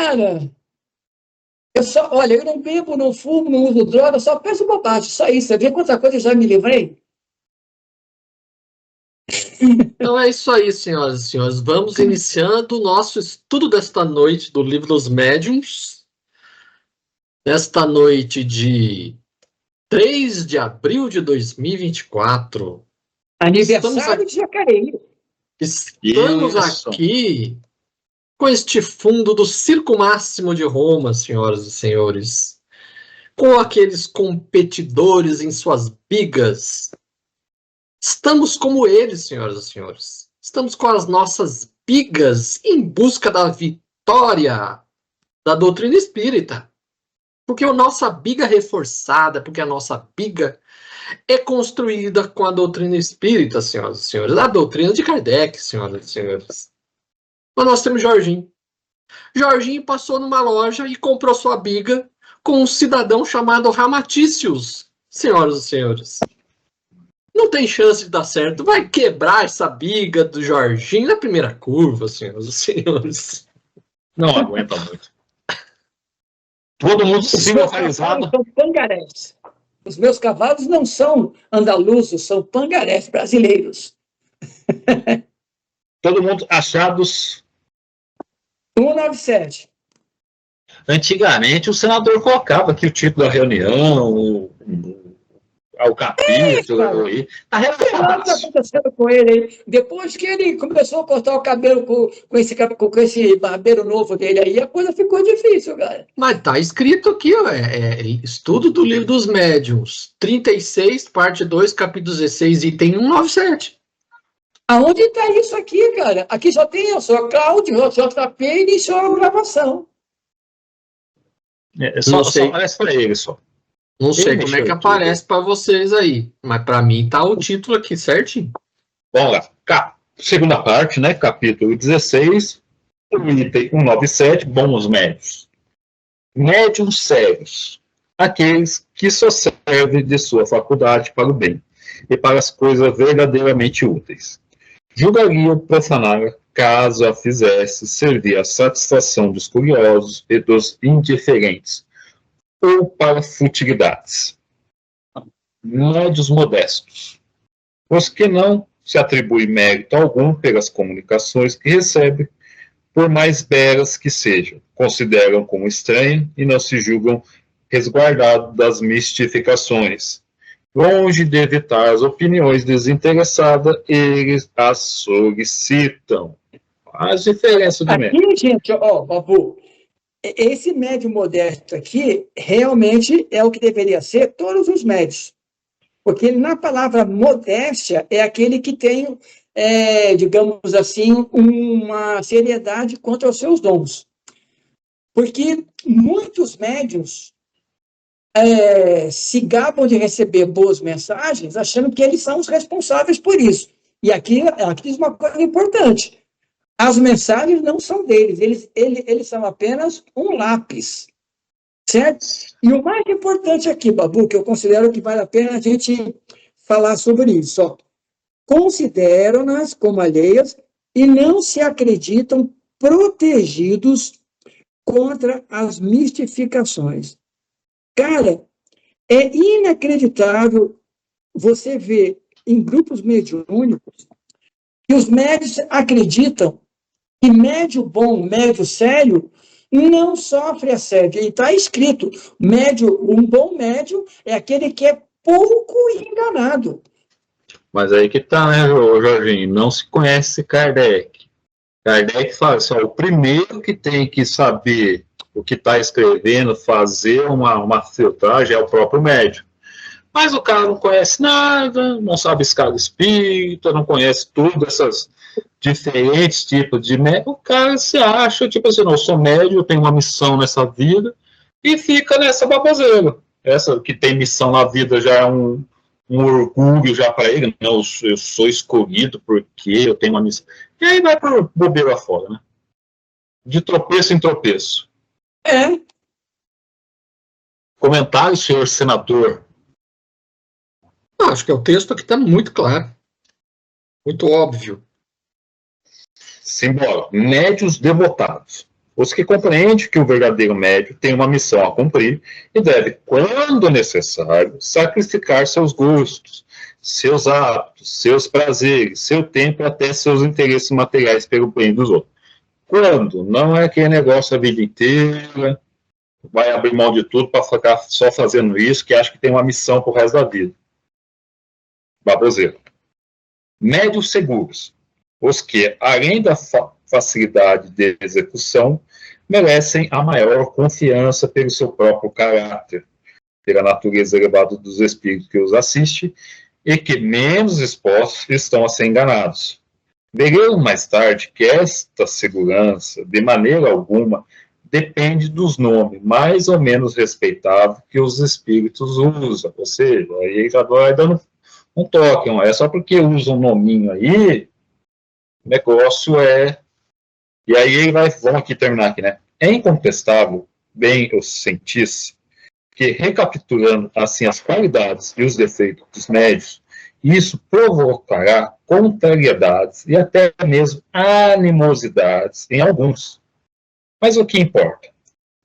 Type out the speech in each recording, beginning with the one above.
Cara, olha, eu não bebo, não fumo, não uso droga, só penso bobagem, só isso. Você vê quanta coisa eu já me livrei? Então é isso aí, senhoras e senhores. Vamos iniciando o nosso estudo desta noite do Livro dos Médiuns. Nesta noite de 3 de abril de 2024. Aniversário de Jacareí. Estamos aqui com este fundo do Circo Máximo de Roma, senhoras e senhores. Com aqueles competidores em suas bigas. Estamos como eles, senhoras e senhores. Estamos com as nossas bigas em busca da vitória da doutrina espírita. Porque a nossa biga reforçada, porque a nossa biga é construída com a doutrina espírita, senhoras e senhores. A doutrina de Kardec, senhoras e senhores. Mas nós temos Jorginho. Jorginho passou numa loja e comprou sua biga com um cidadão chamado Ramatícios, senhoras e senhores. Não tem chance de dar certo. Vai quebrar essa biga do Jorginho na primeira curva, senhoras e senhores. Não aguenta muito. Todo mundo se localizado. São pangarés. Os meus cavalos não são andaluzos, são pangarés brasileiros. Todo mundo achados. 197. Antigamente, o senador colocava aqui o título da reunião, o capítulo. Tá acontecendo com ele aí. Depois que ele começou a cortar o cabelo com esse barbeiro novo dele aí, a coisa ficou difícil, cara. Mas tá escrito aqui, ó, estudo do Livro dos Médiuns, 36, parte 2, capítulo 16, item 197. Aonde está isso aqui, cara? Aqui só tem eu, sou Cláudio, JP, iniciou a gravação. Só aparece para ele, só. Não sei como é que aparece para vocês aí, mas para mim tá o título aqui certinho. Vamos lá. Segunda parte, né? Capítulo 16, item 197, bons médios. Médiuns sérios, aqueles que só servem de sua faculdade para o bem e para as coisas verdadeiramente úteis. Julgaria profanar caso a fizesse servir à satisfação dos curiosos e dos indiferentes, ou para futilidades. Médios modestos, os que não se atribui mérito algum pelas comunicações que recebe, por mais belas que sejam, consideram como estranho e não se julgam resguardados das mistificações. Longe de evitar as opiniões desinteressadas, eles as solicitam. As diferenças de médio. Aqui, gente, Babu, esse médio modesto aqui realmente é o que deveria ser todos os médios. Porque na palavra modéstia é aquele que tem, digamos assim, uma seriedade quanto aos seus dons. Porque muitos médios se gabam de receber boas mensagens, achando que eles são os responsáveis por isso. E aqui diz uma coisa importante. As mensagens não são deles, eles são apenas um lápis. Certo? E o mais importante aqui, Babu, que eu considero que vale a pena a gente falar sobre isso, ó. Consideram-nas como alheias e não se acreditam protegidos contra as mistificações. Cara, é inacreditável você ver em grupos mediúnicos que os médios acreditam que médio bom, médio sério, não sofre assédio. E está escrito, um bom médio é aquele que é pouco enganado. Mas aí que tá, né, Jorginho? Não se conhece Kardec. Kardec fala assim, o primeiro que tem que saber o que está escrevendo, fazer uma filtragem é o próprio médium. Mas o cara não conhece nada, não sabe escala espírita, não conhece todas essas diferentes tipos de médium. O cara se acha, tipo assim, não, eu sou médium, eu tenho uma missão nessa vida, e fica nessa baboseira. Essa que tem missão na vida já é um orgulho já para ele, não, eu sou escolhido porque eu tenho uma missão. E aí vai por bobeira fora, né? De tropeço em tropeço. Comentário, senhor senador. Acho que o texto aqui está muito claro. Muito óbvio. Simbora. Médios devotados. os que compreendem que o verdadeiro médium tem uma missão a cumprir e deve, quando necessário, sacrificar seus gostos, seus hábitos, seus prazeres, seu tempo e até seus interesses materiais pelo bem dos outros. Quando? Não é aquele negócio a vida inteira, vai abrir mão de tudo para ficar só fazendo isso, que acha que tem uma missão pro resto da vida. Baboseiro. Médios seguros, os que, além da facilidade de execução, merecem a maior confiança pelo seu próprio caráter, pela natureza elevada dos espíritos que os assiste, e que menos expostos estão a ser enganados. Veremos mais tarde que esta segurança, de maneira alguma, depende dos nomes mais ou menos respeitados que os espíritos usam. Ou seja, aí já vai dando um toque, é só porque usa um nominho aí, o negócio é... E aí ele vai, vamos aqui terminar aqui, né? É incontestável, bem eu sentisse, que recapitulando assim as qualidades e os defeitos dos médios, isso provocará contrariedades e até mesmo animosidades em alguns. Mas o que importa?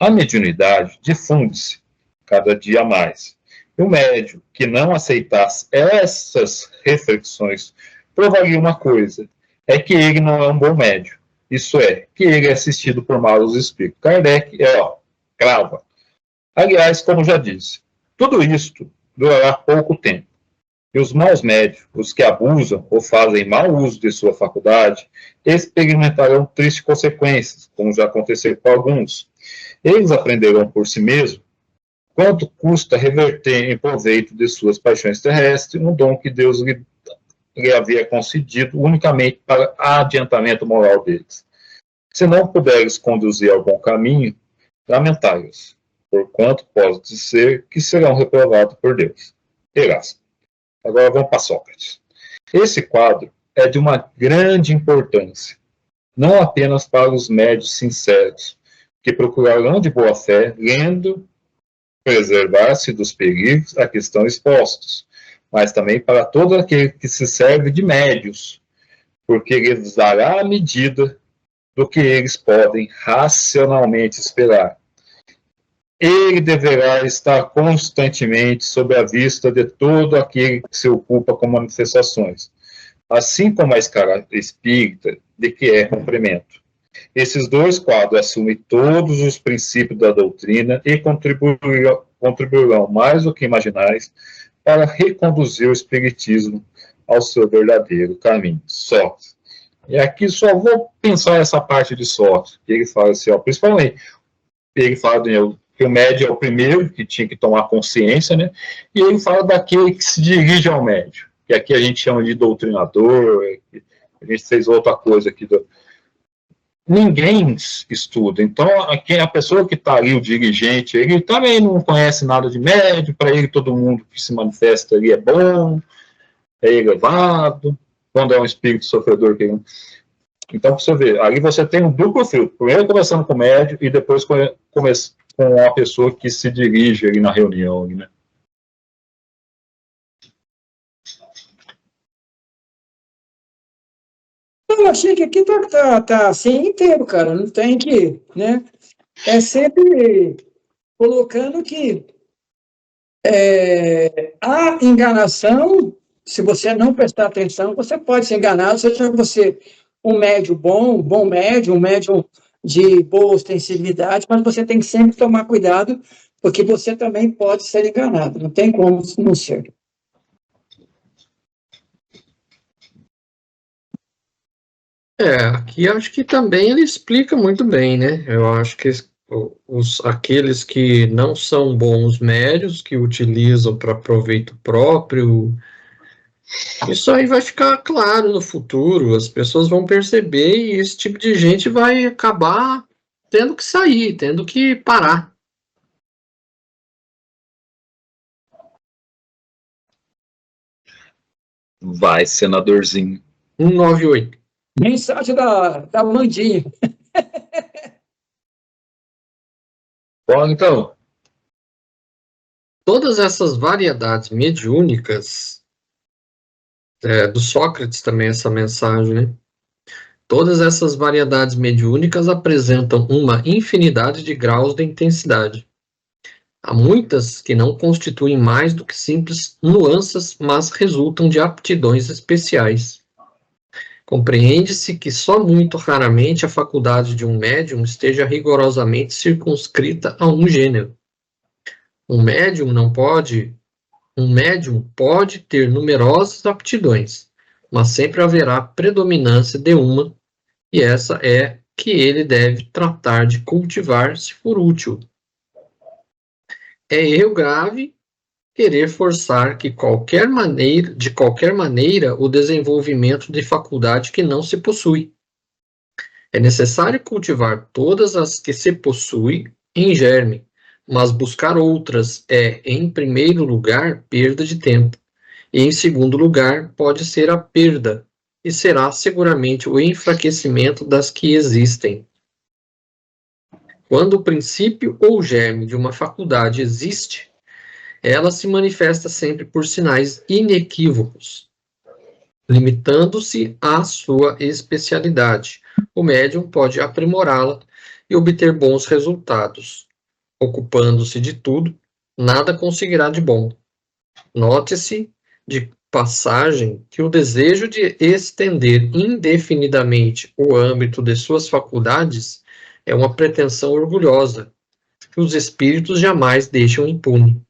A mediunidade difunde-se cada dia mais. E o médium que não aceitasse essas reflexões provaria uma coisa, é que ele não é um bom médium. Isso é, que ele é assistido por maus espíritos. Kardec, crava. Aliás, como já disse, tudo isto durará pouco tempo. E os maus médios, os que abusam ou fazem mau uso de sua faculdade, experimentarão tristes consequências, como já aconteceu com alguns. Eles aprenderão por si mesmos quanto custa reverter em proveito de suas paixões terrestres um dom que Deus lhe havia concedido unicamente para adiantamento moral deles. Se não puderes conduzir ao bom caminho, lamentai-os, porquanto pode dizer que serão reprovados por Deus. Erasmo. Agora vamos para Sócrates. Esse quadro é de uma grande importância, não apenas para os médios sinceros, que procurarão de boa fé, lendo, preservar-se dos perigos a que estão expostos, mas também para todo aquele que se serve de médios, porque lhes dará a medida do que eles podem racionalmente esperar. Ele deverá estar constantemente sob a vista de todo aquele que se ocupa com manifestações, assim como a escala espírita de que é cumprimento. Esses dois quadros assumem todos os princípios da doutrina e contribuirão mais do que imaginais para reconduzir o espiritismo ao seu verdadeiro caminho. Sócrates. E aqui só vou pensar essa parte de Sócrates, que ele fala assim, principalmente, ele fala que o médium é o primeiro que tinha que tomar consciência, né? E ele fala daquele que se dirige ao médium, que aqui a gente chama de doutrinador, a gente fez outra coisa aqui. Ninguém estuda, então a pessoa que está ali, o dirigente, ele também não conhece nada de médium, para ele todo mundo que se manifesta ali é bom, é elevado, quando é um espírito sofredor que ele... Então, você vê, ali você tem um duplo filtro, primeiro começando com o médium e depois com a pessoa que se dirige ali na reunião, né? Eu achei que aqui tá assim inteiro, cara, não tem que, né? É sempre colocando que a enganação, se você não prestar atenção, você pode se enganar, seja você um médium bom, um bom médium, um médium de boa ostensibilidade, mas você tem que sempre tomar cuidado, porque você também pode ser enganado, não tem como não ser. Aqui acho que também ele explica muito bem, né? Eu acho que aqueles que não são bons médios, que utilizam para proveito próprio, isso aí vai ficar claro no futuro, as pessoas vão perceber e esse tipo de gente vai acabar tendo que sair, tendo que parar. Vai, senadorzinho. 198. Mensagem da Mandinha. Bom, então. Todas essas variedades mediúnicas, do Sócrates também essa mensagem, né? Todas essas variedades mediúnicas apresentam uma infinidade de graus de intensidade. Há muitas que não constituem mais do que simples nuances, mas resultam de aptidões especiais. Compreende-se que só muito raramente a faculdade de um médium esteja rigorosamente circunscrita a um gênero. Um médium pode ter numerosas aptidões, mas sempre haverá predominância de uma, e essa é que ele deve tratar de cultivar se for útil. É erro grave querer forçar de qualquer maneira o desenvolvimento de faculdade que não se possui. É necessário cultivar todas as que se possui em germe, mas buscar outras é, em primeiro lugar, perda de tempo, e em segundo lugar, pode ser a perda, e será seguramente o enfraquecimento das que existem. Quando o princípio ou germe de uma faculdade existe, ela se manifesta sempre por sinais inequívocos, limitando-se à sua especialidade. O médium pode aprimorá-la e obter bons resultados. Ocupando-se de tudo, nada conseguirá de bom. Note-se, de passagem, que o desejo de estender indefinidamente o âmbito de suas faculdades é uma pretensão orgulhosa, que os espíritos jamais deixam impune.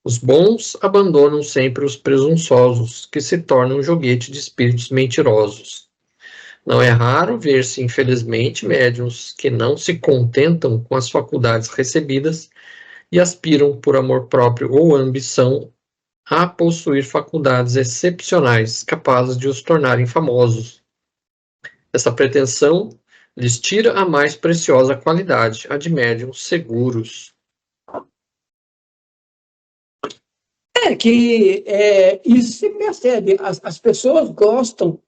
Os bons abandonam sempre os presunçosos, que se tornam joguete de espíritos mentirosos. Não é raro ver-se, infelizmente, médiuns que não se contentam com as faculdades recebidas e aspiram, por amor próprio ou ambição, a possuir faculdades excepcionais, capazes de os tornarem famosos. Essa pretensão lhes tira a mais preciosa qualidade, a de médiuns seguros. Isso se percebe. As pessoas gostam,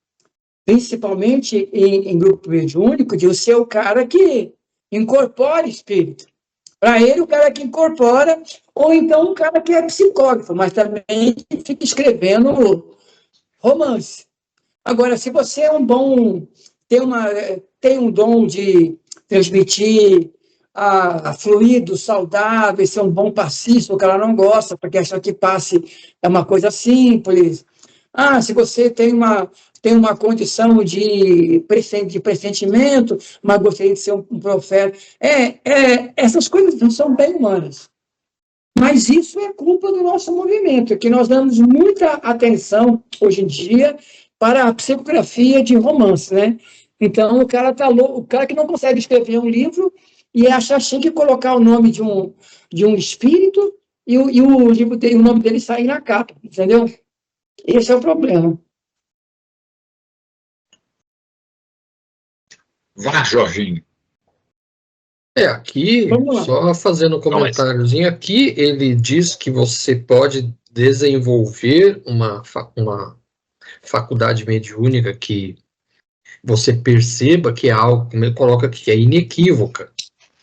principalmente em grupo mediúnico, de ser o cara que incorpora espírito. Para ele, o cara que incorpora, ou então o cara que é psicógrafo, mas também fica escrevendo romance. Agora, se você é tem um dom de transmitir fluido, saudável, ser um bom passista, o cara não gosta, porque acha que passe é uma coisa simples. Se você tem uma condição de pressentimento, mas gostaria de ser um profeta. Essas coisas não são bem humanas. Mas isso é culpa do nosso movimento, que nós damos muita atenção, hoje em dia, para a psicografia de romance, né? Então, o cara que não consegue escrever um livro e acha chique colocar o nome de um espírito e o livro dele, o nome dele sair na capa, entendeu? Esse é o problema. Vá, Jorginho. Aqui, só fazendo um comentáriozinho, aqui ele diz que você pode desenvolver uma faculdade mediúnica que você perceba que é algo, como ele coloca aqui, que é inequívoca.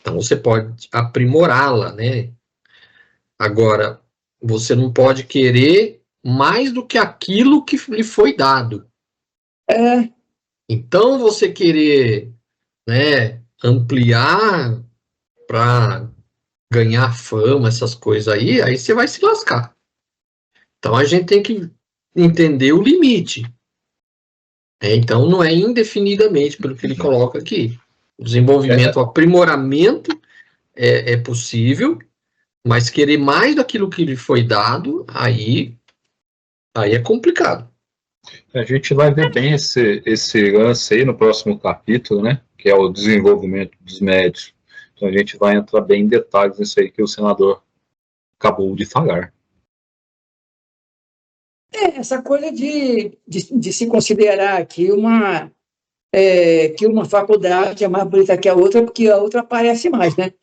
Então, você pode aprimorá-la, né? Agora, você não pode querer mais do que aquilo que lhe foi dado. Então, você querer, né, ampliar para ganhar fama, essas coisas aí você vai se lascar. Então, a gente tem que entender o limite. Então, não é indefinidamente, pelo que ele coloca aqui. O desenvolvimento, o aprimoramento é possível, mas querer mais daquilo que lhe foi dado, aí é complicado. A gente vai ver bem esse lance aí no próximo capítulo, né? Que é o desenvolvimento dos médios. Então a gente vai entrar bem em detalhes nisso aí que o senador acabou de falar. Essa coisa de se considerar que uma faculdade é mais bonita que a outra, porque a outra aparece mais, né?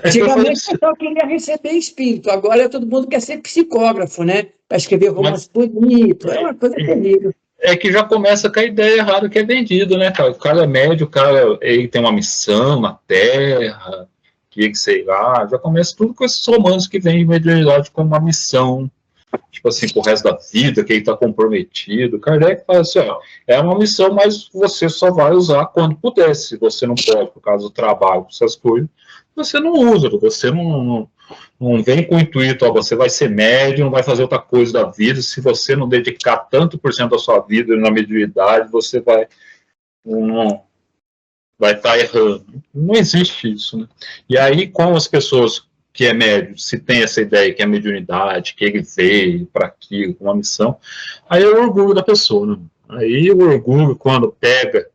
Antigamente o pessoal queria receber espírito, agora todo mundo quer ser psicógrafo, né? Para escrever romance bonito, é uma coisa terrível. É que já começa com a ideia errada que é vendido, né, cara? O cara é médio, o cara ele tem uma missão na Terra, que sei lá, já começa tudo com esses romances que vêm de mediunidade como uma missão. tipo assim, pro resto da vida, que ele está comprometido. Kardec fala assim, ó, é uma missão, mas você só vai usar quando puder. Se você não pode, por causa do trabalho, essas coisas, você não usa, você não vem com o intuito, ó, você vai ser médium, vai fazer outra coisa da vida. Se você não dedicar tanto por cento da sua vida na mediunidade, você vai estar errando. Não existe isso, né? E aí, com as pessoas que é médium, se tem essa ideia que é mediunidade, que ele veio para aquilo, uma missão, aí é o orgulho da pessoa, né? Aí o orgulho, quando pega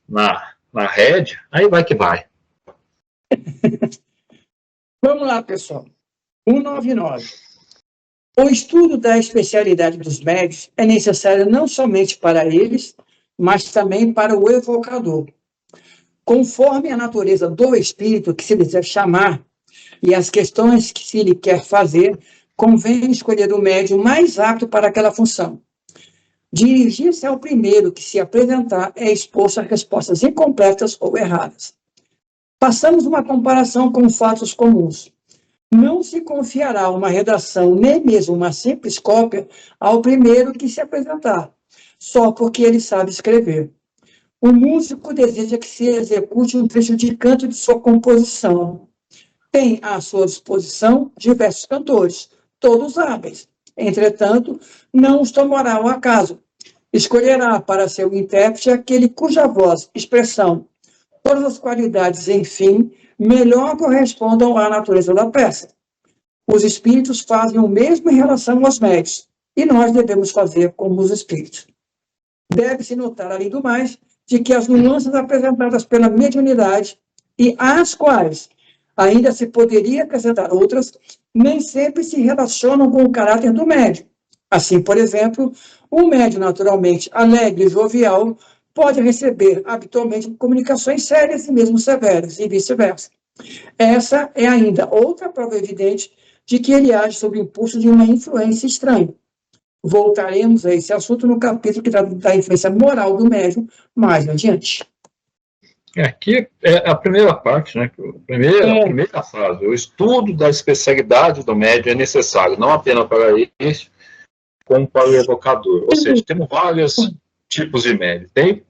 na rédea, aí vai que vai. Vamos lá, pessoal. 199. O estudo da especialidade dos médios é necessário não somente para eles, mas também para o evocador. Conforme a natureza do espírito que se deseja chamar e as questões que se lhe quer fazer, convém escolher o médium mais apto para aquela função. Dirigir-se ao primeiro que se apresentar é exposto a respostas incompletas ou erradas. Passamos uma comparação com fatos comuns. Não se confiará uma redação, nem mesmo uma simples cópia, ao primeiro que se apresentar, só porque ele sabe escrever. O músico deseja que se execute um trecho de canto de sua composição. Tem à sua disposição diversos cantores, todos hábeis. Entretanto, não os tomará ao acaso. Escolherá para seu intérprete aquele cuja voz, expressão, todas as qualidades, enfim, melhor correspondam à natureza da peça. Os espíritos fazem o mesmo em relação aos médios, e nós devemos fazer como os espíritos. Deve-se notar, além do mais, de que as nuances apresentadas pela mediunidade, e às quais ainda se poderia acrescentar outras, nem sempre se relacionam com o caráter do médium. Assim, por exemplo, um médium naturalmente alegre e jovial pode receber habitualmente comunicações sérias e mesmo severas, e vice-versa. Essa é ainda outra prova evidente de que ele age sob o impulso de uma influência estranha. Voltaremos a esse assunto no capítulo que trata da influência moral do médium mais adiante. Aqui é a primeira parte, né? A primeira fase. O estudo da especialidade do médium é necessário, não apenas para este, como para o evocador. Ou seja, temos vários tipos de médium. Tem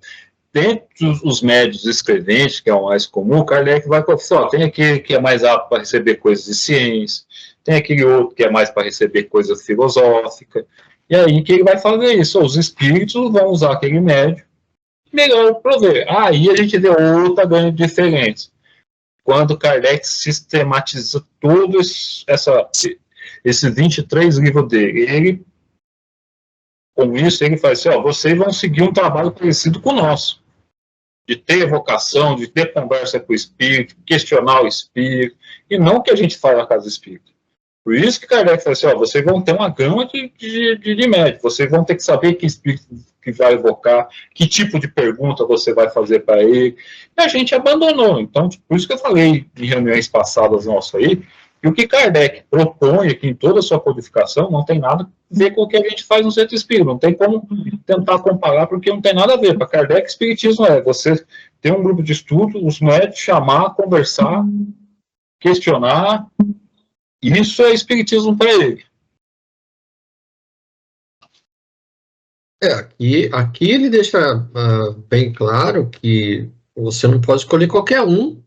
dentre os médios escreventes, que é o mais comum, Kardec vai falar, ó, tem aquele que é mais apto para receber coisas de ciência, tem aquele outro que é mais para receber coisas filosóficas, e aí que ele vai fazer isso? Os espíritos vão usar aquele médio melhor para ver. Aí a gente vê outra grande diferença. Quando Kardec sistematiza todos esses 23 livros dele, com isso ele faz assim, ó, vocês vão seguir um trabalho parecido com o nosso, de ter evocação, de ter conversa com o espírito, questionar o espírito, e não o que a gente faz na casa espírita. Por isso que Kardec fala assim, ó, vocês vão ter uma gama de médios, vocês vão ter que saber que espírito que vai evocar, que tipo de pergunta você vai fazer para ele, e a gente abandonou. Então, por isso que eu falei em reuniões passadas nossas aí, que o que Kardec propõe aqui em toda a sua codificação não tem nada a ver com o que a gente faz no centro espírita, não tem como tentar comparar, porque não tem nada a ver. Para Kardec, espiritismo é você ter um grupo de estudo, os médicos chamar, conversar, questionar. Isso é espiritismo para ele. Aqui ele deixa bem claro que você não pode escolher qualquer um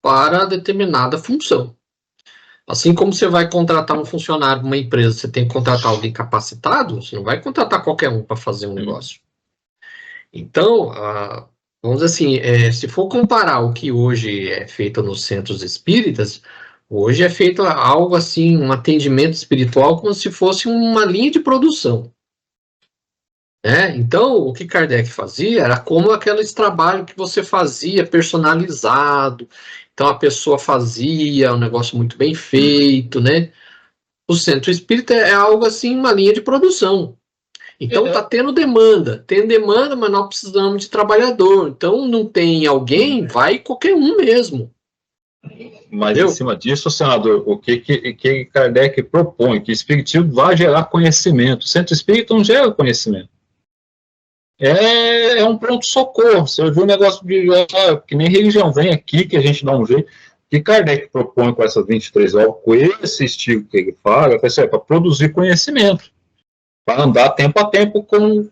para determinada função. Assim como você vai contratar um funcionário de uma empresa, você tem que contratar alguém capacitado, você não vai contratar qualquer um para fazer um negócio. Então, vamos dizer assim, se for comparar o que hoje é feito nos centros espíritas, hoje é feito algo assim, um atendimento espiritual como se fosse uma linha de produção. Então, o que Kardec fazia era como aqueles trabalhos que você fazia personalizado. Então, a pessoa fazia um negócio muito bem feito, né? O centro espírita é algo assim, uma linha de produção. Então, está tendo demanda. Tem demanda, mas nós precisamos de trabalhador. Então, não tem alguém, vai qualquer um mesmo. Mas, em cima disso, senador, o que Kardec propõe? Que o espiritismo vai gerar conhecimento. O centro espírita não gera conhecimento. É um pronto-socorro. Você viu o negócio de que nem religião vem aqui, que a gente dá um jeito. que Kardec propõe com essas 23 obras, com esse estilo que ele fala, é para produzir conhecimento, para andar tempo a tempo com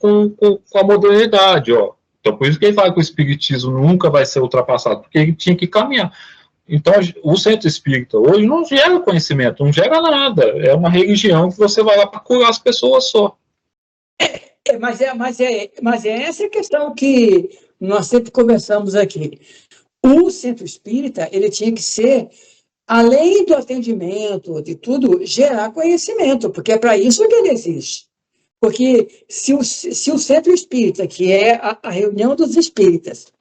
a modernidade, ó. Então, por isso que ele fala que o espiritismo nunca vai ser ultrapassado, porque ele tinha que caminhar. Então, o centro espírita hoje não gera conhecimento, não gera nada. É uma religião que você vai lá para curar as pessoas só. Mas é essa a questão que nós sempre conversamos aqui. O centro espírita, ele tinha que ser, além do atendimento, de tudo, gerar conhecimento, porque é para isso que ele existe. Porque se o centro espírita, que é a reunião dos espíritas,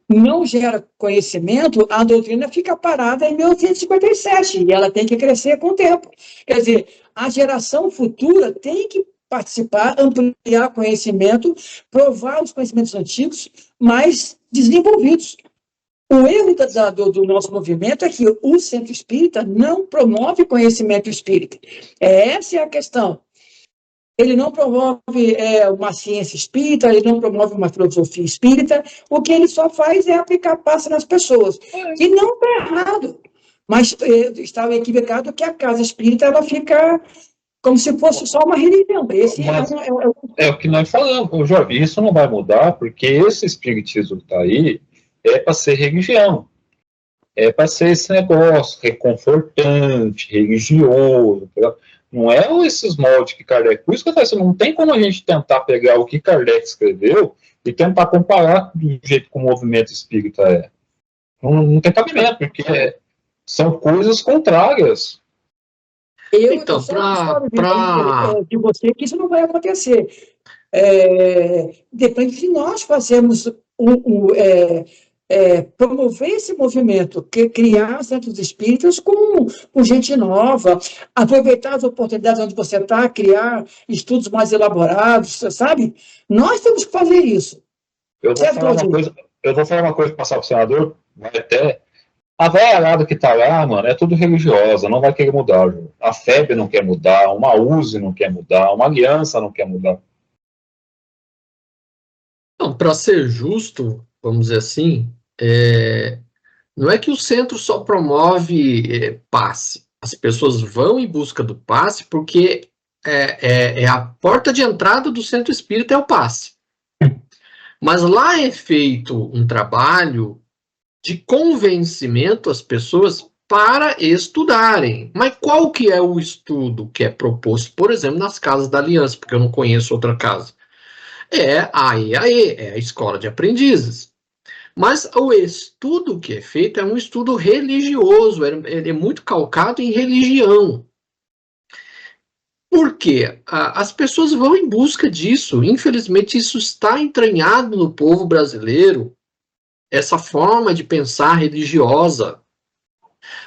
não gera conhecimento, a doutrina fica parada em 1857, e ela tem que crescer com o tempo. Quer dizer, a geração futura tem que participar, ampliar conhecimento, provar os conhecimentos antigos mais desenvolvidos. O erro do nosso movimento é que o centro espírita não promove conhecimento espírita. Essa é a questão. Ele não promove uma ciência espírita, ele não promove uma filosofia espírita, o que ele só faz é aplicar passe nas pessoas. E não está errado, mas estava equivocado que a casa espírita ela fica como se fosse só uma religião. Esse é o que nós falamos, Jorge, isso não vai mudar, porque esse espiritismo que está aí é para ser religião. É para ser esse negócio reconfortante, religioso, não é esses moldes que Kardec... Por isso que eu falo, não tem como a gente tentar pegar o que Kardec escreveu e tentar comparar do jeito que o movimento espírita é. Não tem cabimento, porque são coisas contrárias. Então, de você que isso não vai acontecer. Depende de nós fazermos promover esse movimento, criar centros espíritas com gente nova, aproveitar as oportunidades onde você está, criar estudos mais elaborados, sabe? Nós temos que fazer isso. Eu vou falar uma coisa para passar para o senador, vai até... A velharada que está lá, mano, é tudo religiosa, não vai querer mudar. Viu? A FEB não quer mudar, uma USE não quer mudar, uma aliança não quer mudar. Não, para ser justo, vamos dizer assim, não é que o centro só promove passe. As pessoas vão em busca do passe porque a porta de entrada do centro espírita é o passe. Mas lá é feito um trabalho de convencimento às pessoas para estudarem. Mas qual que é o estudo que é proposto, por exemplo, nas casas da Aliança, porque eu não conheço outra casa? É a EAE, é a Escola de Aprendizes. Mas o estudo que é feito é um estudo religioso, ele é muito calcado em religião. Por quê? As pessoas vão em busca disso. Infelizmente, isso está entranhado no povo brasileiro, essa forma de pensar religiosa.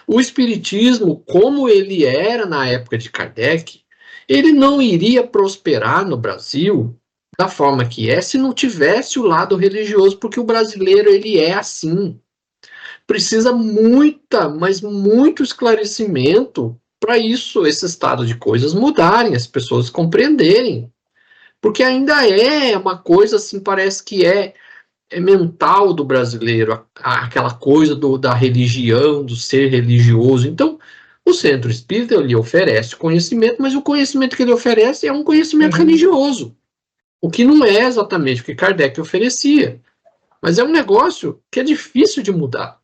O espiritismo, como ele era na época de Kardec, ele não iria prosperar no Brasil da forma que é se não tivesse o lado religioso, porque o brasileiro ele é assim. Precisa mas muito esclarecimento para isso, esse estado de coisas mudarem, as pessoas compreenderem. Porque ainda é uma coisa assim, parece que é mental do brasileiro, aquela coisa da religião, do ser religioso. Então, o centro espírita ele oferece conhecimento, mas o conhecimento que ele oferece é um conhecimento religioso, o que não é exatamente o que Kardec oferecia. Mas é um negócio que é difícil de mudar.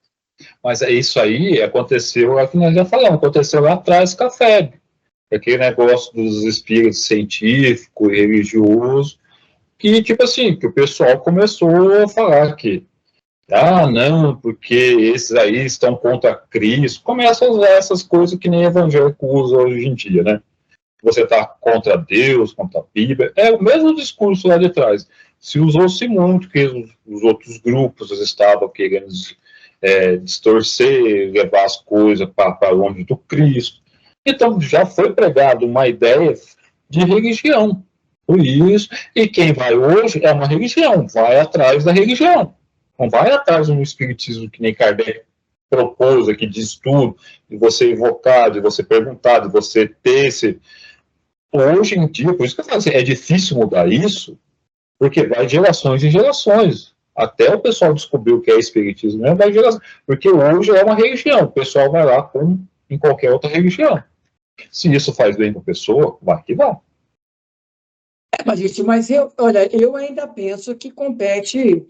Mas isso aí aconteceu, é o que nós já falamos, aconteceu lá atrás com a FEB. Aquele negócio dos espíritos científico e religioso, que, tipo assim, que o pessoal começou a falar que, não, porque esses aí estão contra Cristo. Começa a usar essas coisas que nem evangélico usa hoje em dia, né? Você está contra Deus, contra a Bíblia. É o mesmo discurso lá de trás. Se usou-se muito, que os outros grupos estavam querendo distorcer, levar as coisas para longe do Cristo. Então, já foi pregado uma ideia de religião. Por isso, e quem vai hoje é uma religião, vai atrás da religião. Não vai atrás de um espiritismo que nem Kardec propôs aqui, de estudo, de você evocar, de você perguntar, de você ter esse... Hoje em dia, por isso que eu falo assim, é difícil mudar isso, porque vai de gerações em gerações. Até o pessoal descobrir o que é espiritismo, né, vai gerar, porque hoje é uma religião, o pessoal vai lá como em qualquer outra religião. Se isso faz bem para a pessoa, vai que vai. Mas eu ainda penso que compete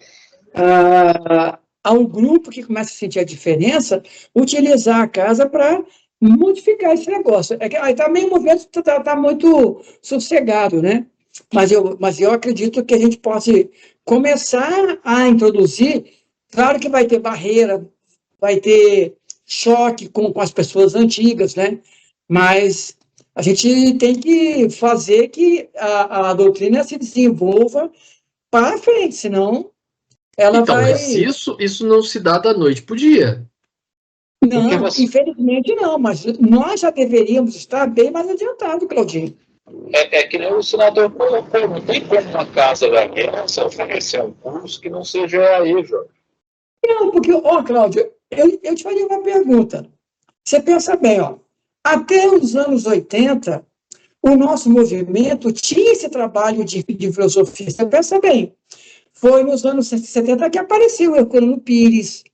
a um grupo que começa a sentir a diferença, utilizar a casa para modificar esse negócio. Aí também o movimento está muito sossegado, né? Mas eu acredito que a gente pode começar a introduzir, claro que vai ter barreira, vai ter choque com as pessoas antigas, né? Mas a gente tem que fazer que a doutrina se desenvolva para frente, senão ela Então, vai... mas isso não se dá da noite para o dia. Não, infelizmente não, mas nós já deveríamos estar bem mais adiantados, Claudinho. É que nem o senador colocou, não tem como uma casa daquela se oferecer um curso que não seja aí, Jorge. Não, porque, Cláudio, eu te faria uma pergunta. Você pensa bem, até os anos 80, o nosso movimento tinha esse trabalho de filosofia. Você pensa bem, foi nos anos 70 que apareceu o Herculano Pires,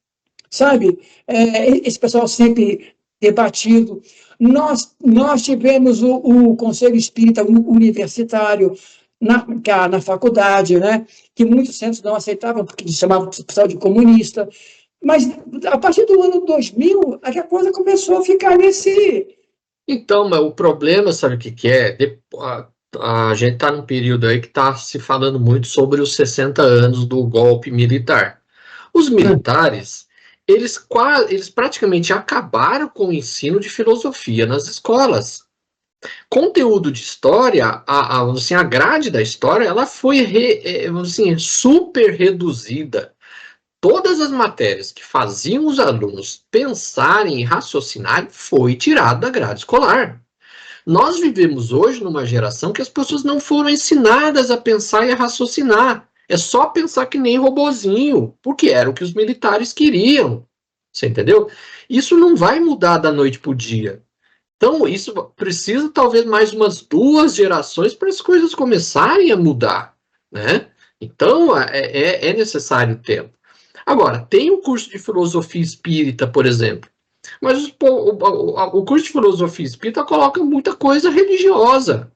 sabe? Esse pessoal sempre debatido. Nós tivemos o Conselho Espírita Universitário na faculdade, né? Que muitos centros não aceitavam, porque chamavam o pessoal de comunista. Mas, a partir do ano 2000, é que a coisa começou a ficar nesse... Então, mas o problema, sabe o que é? A gente está num período aí que está se falando muito sobre os 60 anos do golpe militar. Os militares, eles praticamente acabaram com o ensino de filosofia nas escolas. Conteúdo de história, assim, a grade da história, ela foi assim, super reduzida. Todas as matérias que faziam os alunos pensarem e raciocinarem foi tirado da grade escolar. Nós vivemos hoje numa geração que as pessoas não foram ensinadas a pensar e a raciocinar. É só pensar que nem robozinho, porque era o que os militares queriam. Você entendeu? Isso não vai mudar da noite para o dia. Então, isso precisa talvez mais umas 2 gerações para as coisas começarem a mudar, né? Então, é necessário tempo. Agora, tem o curso de filosofia espírita, por exemplo, mas o curso de filosofia espírita coloca muita coisa religiosa.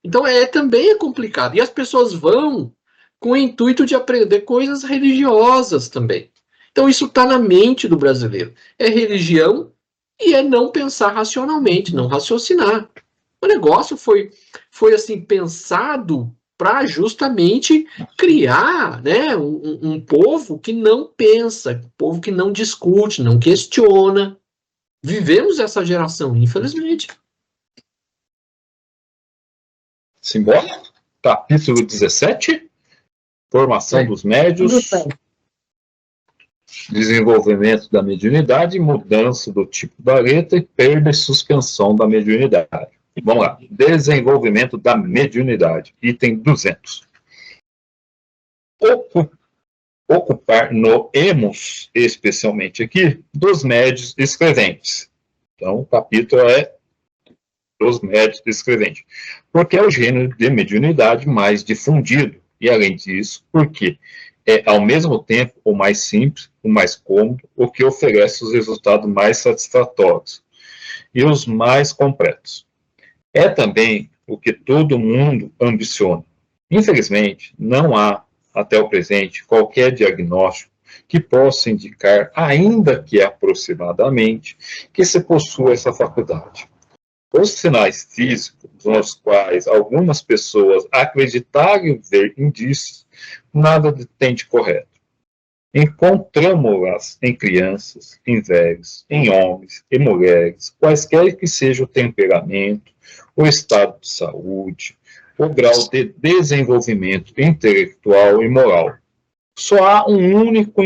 Então, também é complicado. E as pessoas vão com o intuito de aprender coisas religiosas também. Então, isso está na mente do brasileiro. É religião e é não pensar racionalmente, não raciocinar. O negócio foi assim, pensado para justamente criar, né, um povo que não pensa, um povo que não discute, não questiona. Vivemos essa geração, infelizmente. Simbora? Capítulo 17. Formação dos médios. Desenvolvimento da mediunidade, mudança do tipo da letra e perda e suspensão da mediunidade. Vamos lá. Desenvolvimento da mediunidade. Item 200. Ocupar no emos, especialmente aqui, dos médios escreventes. Então, o capítulo é dos médios escreventes. Porque é o gênero de mediunidade mais difundido. E, além disso, porque é, ao mesmo tempo, o mais simples, o mais cômodo, o que oferece os resultados mais satisfatórios e os mais completos. É também o que todo mundo ambiciona. Infelizmente, não há, até o presente, qualquer diagnóstico que possa indicar, ainda que aproximadamente, que se possua essa faculdade. Os sinais físicos nos quais algumas pessoas acreditarem ver indícios, nada tem de correto. Encontramos-las em crianças, em velhos, em homens e mulheres, quaisquer que seja o temperamento, o estado de saúde, o grau de desenvolvimento intelectual e moral. Só há um único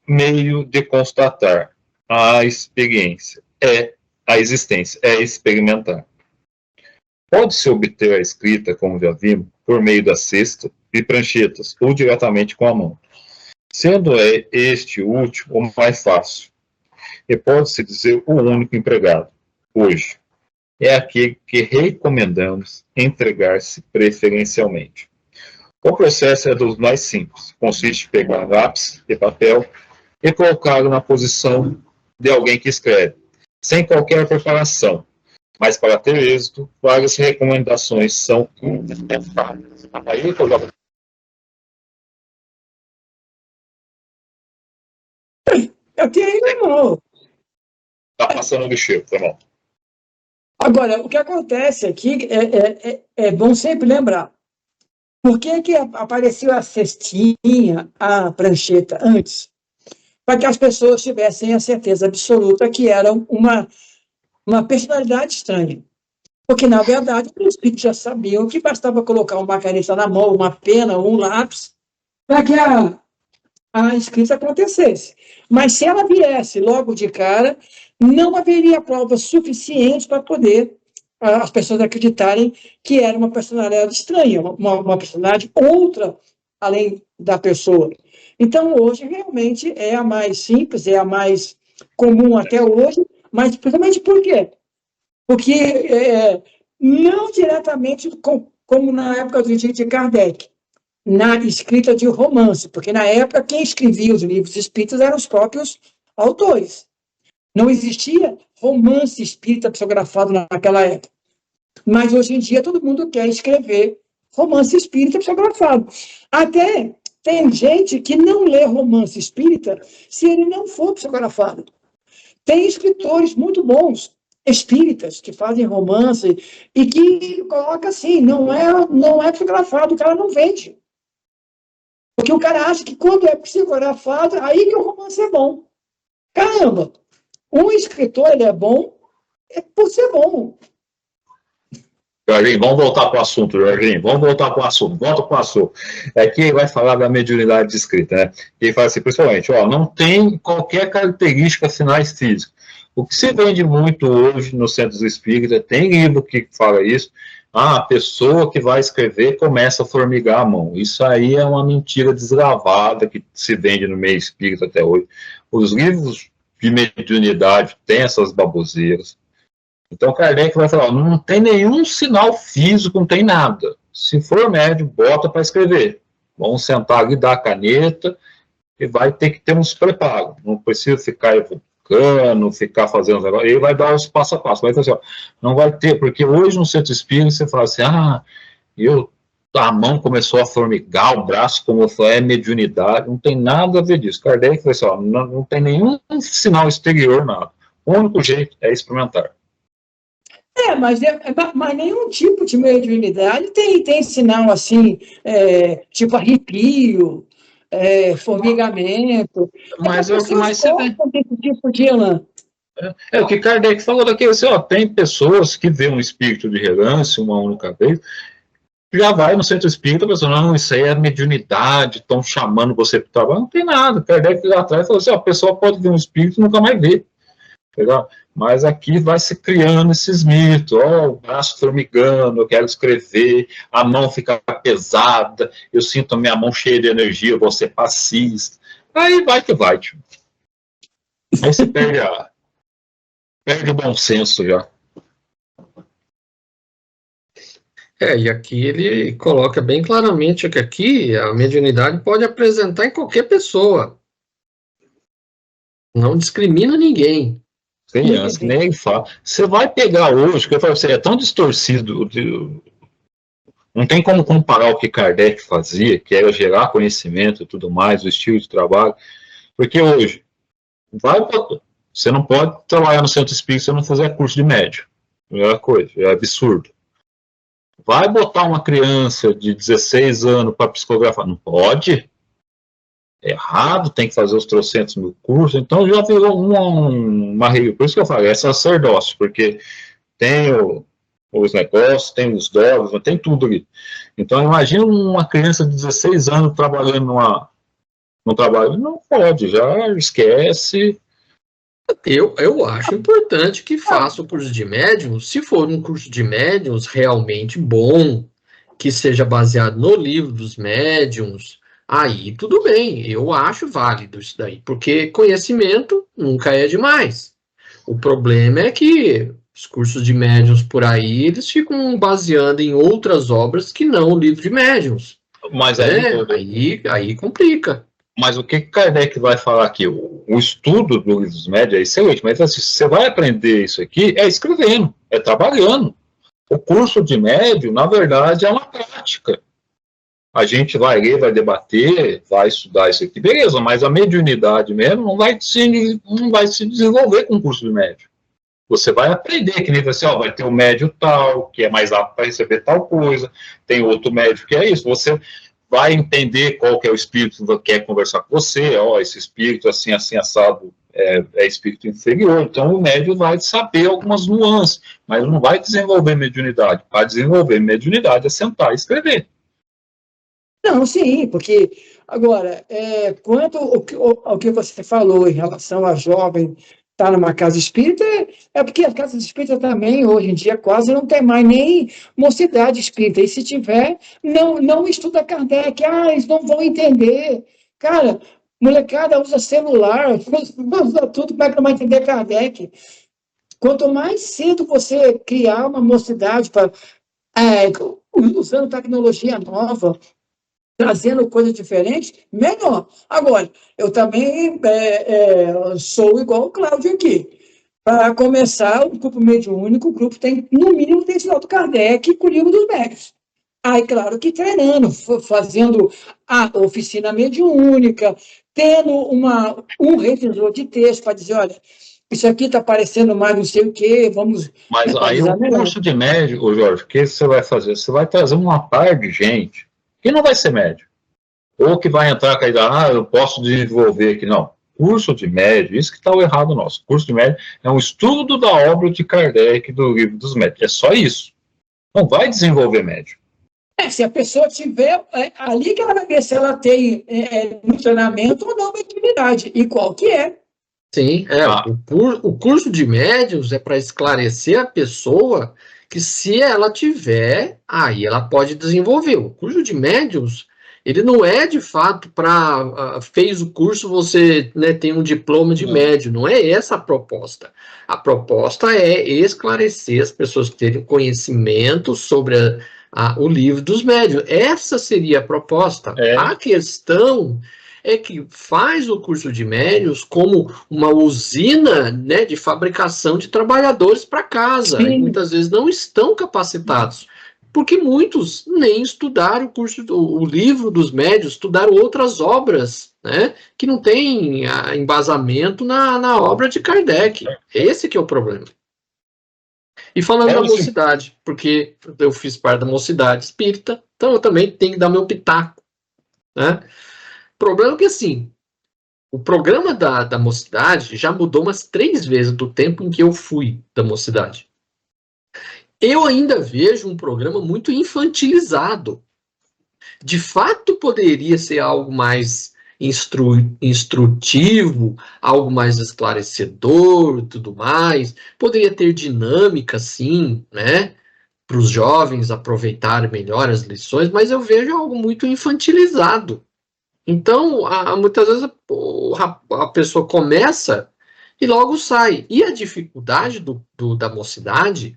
meio de constatar a experiência, a existência, é experimentar. Pode-se obter a escrita, como já vimos, por meio da cesta e pranchetas, ou diretamente com a mão, sendo este último o mais fácil, e pode-se dizer o único empregado, hoje. É aquele que recomendamos entregar-se preferencialmente. O processo é dos mais simples. Consiste em pegar lápis e papel e colocá-lo na posição de alguém que escreve, sem qualquer preparação. Mas para ter êxito, várias recomendações são indispensáveis. Aí eu jogo. Eu tenho, irmão. Tá passando o bicheiro, tá bom. Agora, o que acontece aqui é bom sempre lembrar. Por que apareceu a cestinha, a prancheta antes? Para que as pessoas tivessem a certeza absoluta que eram uma personalidade estranha. Porque, na verdade, os espíritos já sabiam que bastava colocar uma caneta na mão, uma pena, um lápis, para que a escrita acontecesse. Mas se ela viesse logo de cara, não haveria provas suficientes para poder as pessoas acreditarem que era uma personalidade estranha, uma personalidade outra além da pessoa. Então, hoje, realmente, é a mais simples, é a mais comum até hoje, mas principalmente por quê? Porque não diretamente como na época de Kardec, na escrita de romance, porque na época quem escrevia os livros espíritas eram os próprios autores. Não existia romance espírita psicografado naquela época. Mas hoje em dia todo mundo quer escrever romance espírita psicografado. Até tem gente que não lê romance espírita se ele não for psicografado. Tem escritores muito bons, espíritas, que fazem romance e que coloca assim, não é psicografado, o cara não vende. Porque o cara acha que quando é psicografado, aí que o romance é bom. Caramba, um escritor, ele é bom por ser bom. Jorginho, vamos voltar para o assunto, Jorginho. Vamos voltar para o assunto. Volta para o assunto. Aqui vai falar da mediunidade de escrita, né? Ele fala assim, principalmente, não tem qualquer característica sinais físicos. O que se vende muito hoje nos centros espíritas, tem livro que fala isso, a pessoa que vai escrever começa a formigar a mão. Isso aí é uma mentira desgravada que se vende no meio espírita até hoje. Os livros de mediunidade têm essas baboseiras. Então, Kardec vai falar, não tem nenhum sinal físico, não tem nada. Se for médium, bota para escrever. Vamos sentar ali, dar a caneta, e vai ter que ter uns preparos. Não precisa ficar evocando, ficar fazendo os negócios. Ele vai dar os passo a passo. Vai dizer assim, não vai ter, porque hoje no centro espírita você fala assim, a mão começou a formigar, o braço, como foi, é mediunidade. Não tem nada a ver disso. Kardec vai dizer, não tem nenhum sinal exterior, nada. O único jeito é experimentar. Mas nenhum tipo de mediunidade tem sinal assim, tipo arrepio, formigamento. Mas é o que mais você vê. Tipo de Elan. O que Kardec falou daqui, assim, tem pessoas que vê um espírito de relance uma única vez, já vai no centro espírita, pensando, não, isso aí é mediunidade, estão chamando você para o trabalho, não tem nada. Kardec lá atrás falou assim, a pessoa pode ver um espírito e nunca mais ver. Entendeu? Mas aqui vai se criando esses mitos, o braço formigando, eu quero escrever, a mão fica pesada, eu sinto a minha mão cheia de energia, eu vou ser passista. Aí vai que vai, tio. Aí você perde o bom senso já. E aqui ele coloca bem claramente que aqui a mediunidade pode apresentar em qualquer pessoa. Não discrimina ninguém. Criança, nem fala. Você vai pegar hoje, que eu falo, você é tão distorcido, não tem como comparar o que Kardec fazia, que era gerar conhecimento e tudo mais, o estilo de trabalho, porque hoje, você não pode trabalhar no centro espírita se você não fizer curso de médium. Primeira coisa, é absurdo. Vai botar uma criança de 16 anos para psicografar? Não pode. É errado, tem que fazer os 300.000 cursos, então já virou uma regra. Por isso que eu falo, é sacerdócio, porque tem os negócios, tem os dogmas, tem tudo ali. Então, imagina uma criança de 16 anos trabalhando num trabalho. Não pode, já esquece. Eu acho importante que faça o curso de médiums, se for um curso de médiums realmente bom, que seja baseado no livro dos médiums, aí tudo bem, eu acho válido isso daí, porque conhecimento nunca é demais. O problema é que os cursos de médiums por aí, eles ficam baseando em outras obras que não o livro de médiums. Mas aí complica. Mas o que Kardec vai falar aqui? O estudo do livro dos médios é excelente, mas assim, você vai aprender isso aqui escrevendo, trabalhando. O curso de médio, na verdade, é uma prática. A gente vai ler, vai debater, vai estudar isso aqui, beleza, mas a mediunidade mesmo não vai se desenvolver com o curso de médio. Você vai aprender, que nem você, vai ter um médio tal, que é mais apto para receber tal coisa, tem outro médio que é isso. Você vai entender qual que é o espírito que quer conversar com você, esse espírito assim, assim, assado, é espírito inferior. Então, o médium vai saber algumas nuances, mas não vai desenvolver mediunidade. Para desenvolver mediunidade é sentar e escrever. Não, sim, porque, agora, quanto ao que você falou em relação a jovem estar numa casa espírita, porque as casas espíritas também, hoje em dia, quase não tem mais nem mocidade espírita, e se tiver, não estuda Kardec, eles não vão entender. Cara, molecada usa celular, usa tudo, como é que não vai entender Kardec? Quanto mais cedo você criar uma mocidade, usando tecnologia nova, trazendo coisas diferentes, melhor. Agora, eu também sou igual o Cláudio aqui. Para começar, o grupo mediúnico, o grupo tem, no mínimo, tem sinal do Kardec com o livro dos médios. Aí, claro que treinando, fazendo a oficina mediúnica, tendo um revisor de texto para dizer, olha, isso aqui está parecendo mais não sei o quê, vamos... Mas aí o curso de médio, Jorge, o que você vai fazer? Você vai trazer uma par de gente que não vai ser médio. Ou que vai entrar com a ideia, eu posso desenvolver aqui. Não. Curso de médio, isso que está o errado nosso. Curso de médio é um estudo da obra de Kardec, do livro dos médios. É só isso. Não vai desenvolver médio. Se a pessoa tiver, ali que ela vai ver se ela tem um treinamento ou não, mediunidade. E qual que é. Sim, o curso de médios é para esclarecer a pessoa que se ela tiver, aí ela pode desenvolver. O curso de médios, ele não é de fato para fez o curso, você tem um diploma de médio, não é essa a proposta. A proposta é esclarecer as pessoas que terem conhecimento sobre o livro dos médios. Essa seria a proposta. A questão é que faz o curso de médios como uma usina de fabricação de trabalhadores para casa. E muitas vezes não estão capacitados. Porque muitos nem estudaram o livro dos médios, estudaram outras obras, que não tem embasamento na obra de Kardec. Esse que é o problema. E falando da mocidade, porque eu fiz parte da mocidade espírita, então eu também tenho que dar meu pitaco. O problema é que, assim, o programa da mocidade já mudou umas 3 vezes do tempo em que eu fui da mocidade. Eu ainda vejo um programa muito infantilizado. De fato, poderia ser algo mais instrutivo, algo mais esclarecedor, tudo mais. Poderia ter dinâmica, sim, para os jovens aproveitarem melhor as lições, mas eu vejo algo muito infantilizado. Então, muitas vezes a pessoa começa e logo sai. E a dificuldade da mocidade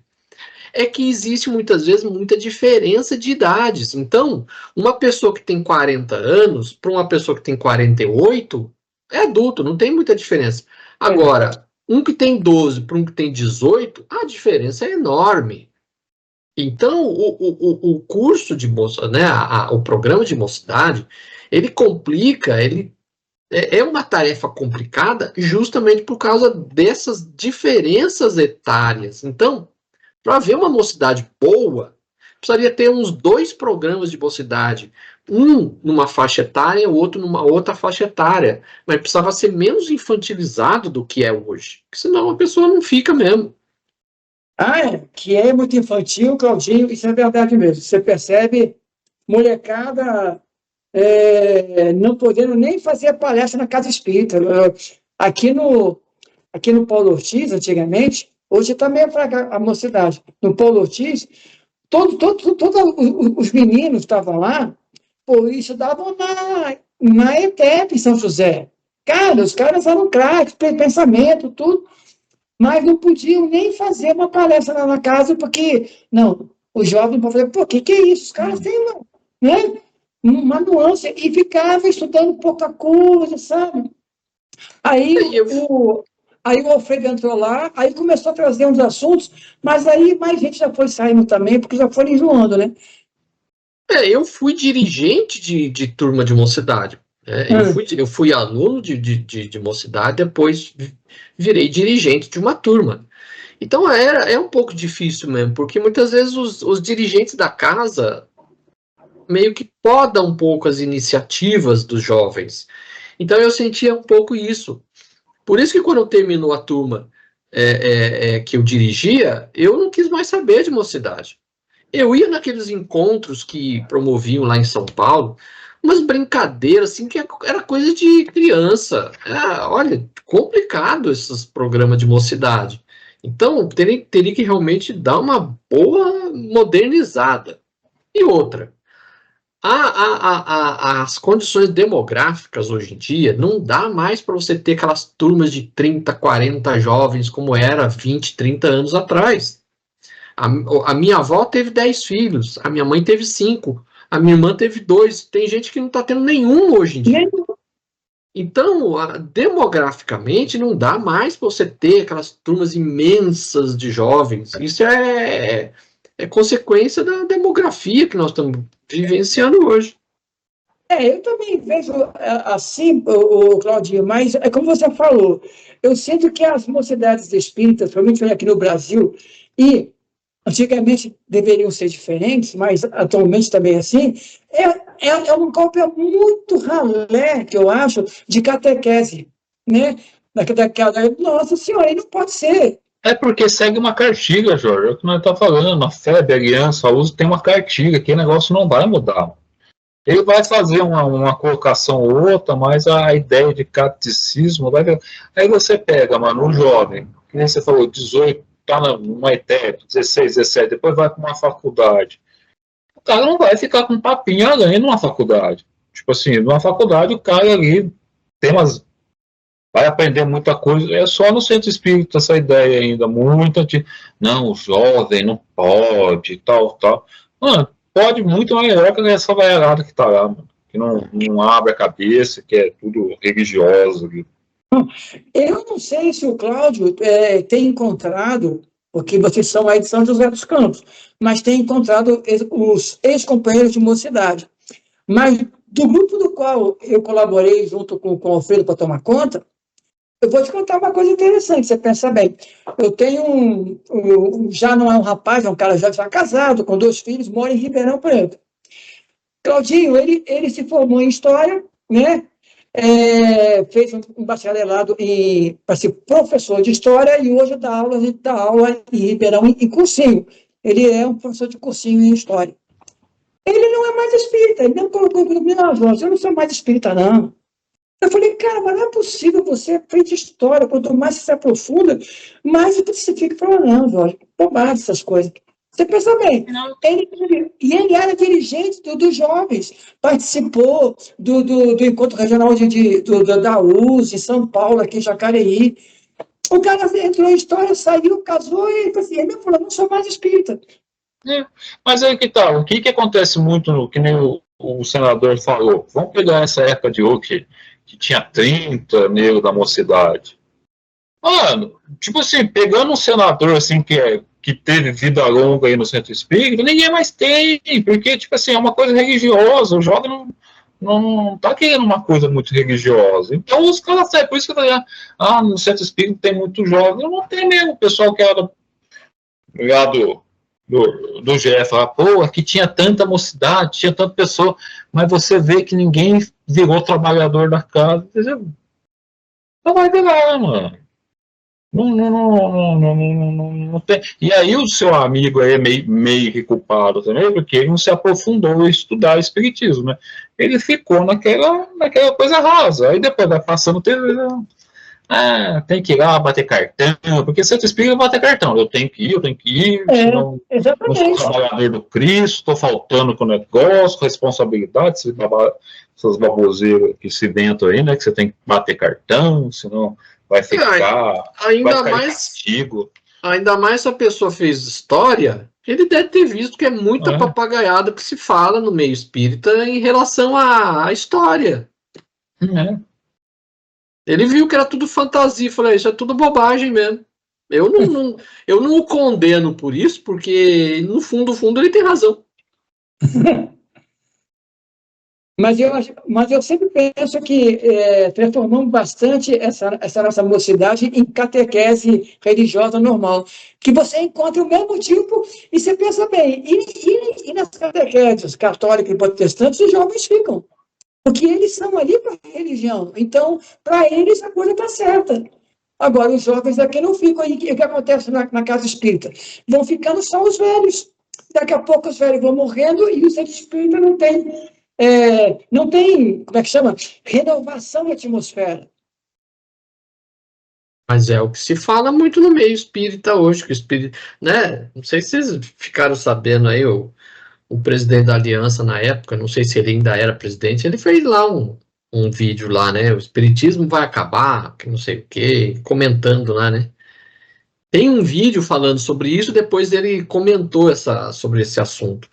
é que existe muitas vezes muita diferença de idades. Então, uma pessoa que tem 40 anos para uma pessoa que tem 48 é adulto, não tem muita diferença. Agora, um que tem 12 para um que tem 18, a diferença é enorme. Então, o curso de mocidade, o programa de mocidade, ele complica, é uma tarefa complicada justamente por causa dessas diferenças etárias. Então, para haver uma mocidade boa, precisaria ter uns 2 programas de mocidade. Um numa faixa etária, o outro numa outra faixa etária. Mas precisava ser menos infantilizado do que é hoje. Porque senão a pessoa não fica mesmo. Que é muito infantil, Claudinho, isso é verdade mesmo. Você percebe molecada não podendo nem fazer palestra na casa espírita. Aqui no Paulo Ortiz, antigamente, hoje está meio fraca a mocidade. No Paulo Ortiz, todos os meninos estavam lá, estudavam na ETEP em São José. Cara, os caras eram craques, pensamento, tudo, mas não podiam nem fazer uma palestra lá na casa, porque, não, os jovens podem falar, que é isso? Os caras têm, né? uma nuance, e ficava estudando pouca coisa, sabe? Aí o Alfredo entrou lá, aí começou a trazer uns assuntos, mas aí mais gente já foi saindo também, porque já foram enjoando, né? Eu fui dirigente de turma de mocidade. Eu fui aluno de mocidade, depois virei dirigente de uma turma. Então é um pouco difícil mesmo, porque muitas vezes os dirigentes da casa meio que podam um pouco as iniciativas dos jovens. Então eu sentia um pouco isso. Por isso que quando terminou a turma que eu dirigia, eu não quis mais saber de mocidade. Eu ia naqueles encontros que promoviam lá em São Paulo, umas brincadeiras assim que era coisa de criança. Olha, complicado esses programas de mocidade. Então, teria que realmente dar uma boa modernizada. E outra, as condições demográficas hoje em dia não dá mais para você ter aquelas turmas de 30, 40 jovens como era 20, 30 anos atrás. A minha avó teve 10 filhos, a minha mãe teve 5, a minha irmã teve 2. Tem gente que não está tendo nenhum hoje em dia. Então, demograficamente, não dá mais para você ter aquelas turmas imensas de jovens. Isso é consequência da demografia que nós estamos vivenciando hoje. Eu também vejo assim, o Claudinho, mas é como você falou, eu sinto que as mocidades espíritas, principalmente aqui no Brasil, e antigamente deveriam ser diferentes, mas atualmente também é assim, é um golpe muito ralé, que eu acho, de catequese, né? Nossa Senhora, aí não pode ser. É porque segue uma cartilha, Jorge, é o que nós estamos falando, a FEB, a Aliança, a USO tem uma cartilha, que o negócio não vai mudar. Ele vai fazer uma colocação ou outra, mas a ideia de catecismo vai ver. Aí você pega, mano, um jovem, que nem você falou, 18, tá numa ETEP, 16, 17, depois vai para uma faculdade. O cara não vai ficar com papinho além numa faculdade. Tipo assim, numa faculdade o cara ali vai aprender muita coisa. É só no centro espírita essa ideia ainda, muito antiga. Não, o jovem não pode, tal. Mano, pode muito melhor que essa vaiarada que tá lá, mano. Que não abre a cabeça, que é tudo religioso. Eu não sei se o Cláudio tem encontrado, porque vocês são aí de São José dos Campos, mas tem encontrado os ex-companheiros de mocidade. Mas do grupo do qual eu colaborei junto com o Alfredo para tomar conta, eu vou te contar uma coisa interessante, você pensa bem. Eu tenho já não é um rapaz, é um cara já casado, com 2 filhos, mora em Ribeirão Preto. Claudinho, ele se formou em História, né? Fez um bacharelado para ser professor de História e hoje dá aula em Ribeirão em cursinho. Ele é um professor de cursinho em História. Ele não é mais espírita, ele não colocou comigo, não, João, eu não sou mais espírita, não. Eu falei, cara, mas não é possível, você fez História, quanto mais você se aprofunda, mais você fica falando, não, Jorge, bobagem essas coisas. Você pensa bem, ele era dirigente dos jovens, participou do encontro regional da USE, em São Paulo, aqui em Jacareí. O cara entrou em História, saiu, casou e assim, ele falou, não sou mais espírita. Mas aí que tá, o que acontece muito, que nem o senador falou, vamos pegar essa época de hoje, que tinha 30 negros da mocidade. Mano, tipo assim, pegando um senador assim que teve vida longa aí no centro espírita, ninguém mais tem, porque, tipo assim, é uma coisa religiosa, o jovem não tá querendo uma coisa muito religiosa. Então os caras saem, por isso que eu falei, no centro espírita tem muito jovem, não tem mesmo, o pessoal que era lá do GF, falar, pô, aqui tinha tanta mocidade, tinha tanta pessoa, mas você vê que ninguém virou trabalhador da casa, entendeu? Não vai virar, mano. Não tem. E aí o seu amigo aí é meio culpado também, porque ele não se aprofundou em estudar espiritismo, né? Ele ficou naquela coisa rasa. Aí depois vai passando o tempo, tem que ir lá bater cartão, porque centro espírita bater cartão. Eu tenho que ir, senão não sou trabalhador do Cristo, estou faltando com o negócio, responsabilidade, essas baboseiras que se inventam aí, né? Que você tem que bater cartão, senão vai ficar ainda vai mais castigo. Ainda mais se a pessoa fez História, Ele deve ter visto que é muita papagaiada que se fala no meio espírita em relação à história. Ele viu que era tudo fantasia, falei, isso é tudo bobagem mesmo. Eu não o condeno por isso, porque no fundo ele tem razão. Mas eu sempre penso que transformamos bastante essa nossa mocidade em catequese religiosa normal. Que você encontra o mesmo tipo e você pensa bem. E nas catequeses católicas e protestantes, os jovens ficam. Porque eles são ali para a religião. Então, para eles, a coisa está certa. Agora, os jovens aqui não ficam. E o que acontece na casa espírita? Vão ficando só os velhos. Daqui a pouco os velhos vão morrendo e o centro espírita não tem, como é que chama? Renovação da atmosfera. Mas é o que se fala muito no meio espírita hoje, que o espírita, né? Não sei se vocês ficaram sabendo aí, o presidente da Aliança na época, não sei se ele ainda era presidente, ele fez lá um vídeo lá, né? O espiritismo vai acabar, que não sei o quê, comentando lá, né? Tem um vídeo falando sobre isso, depois ele comentou sobre esse assunto.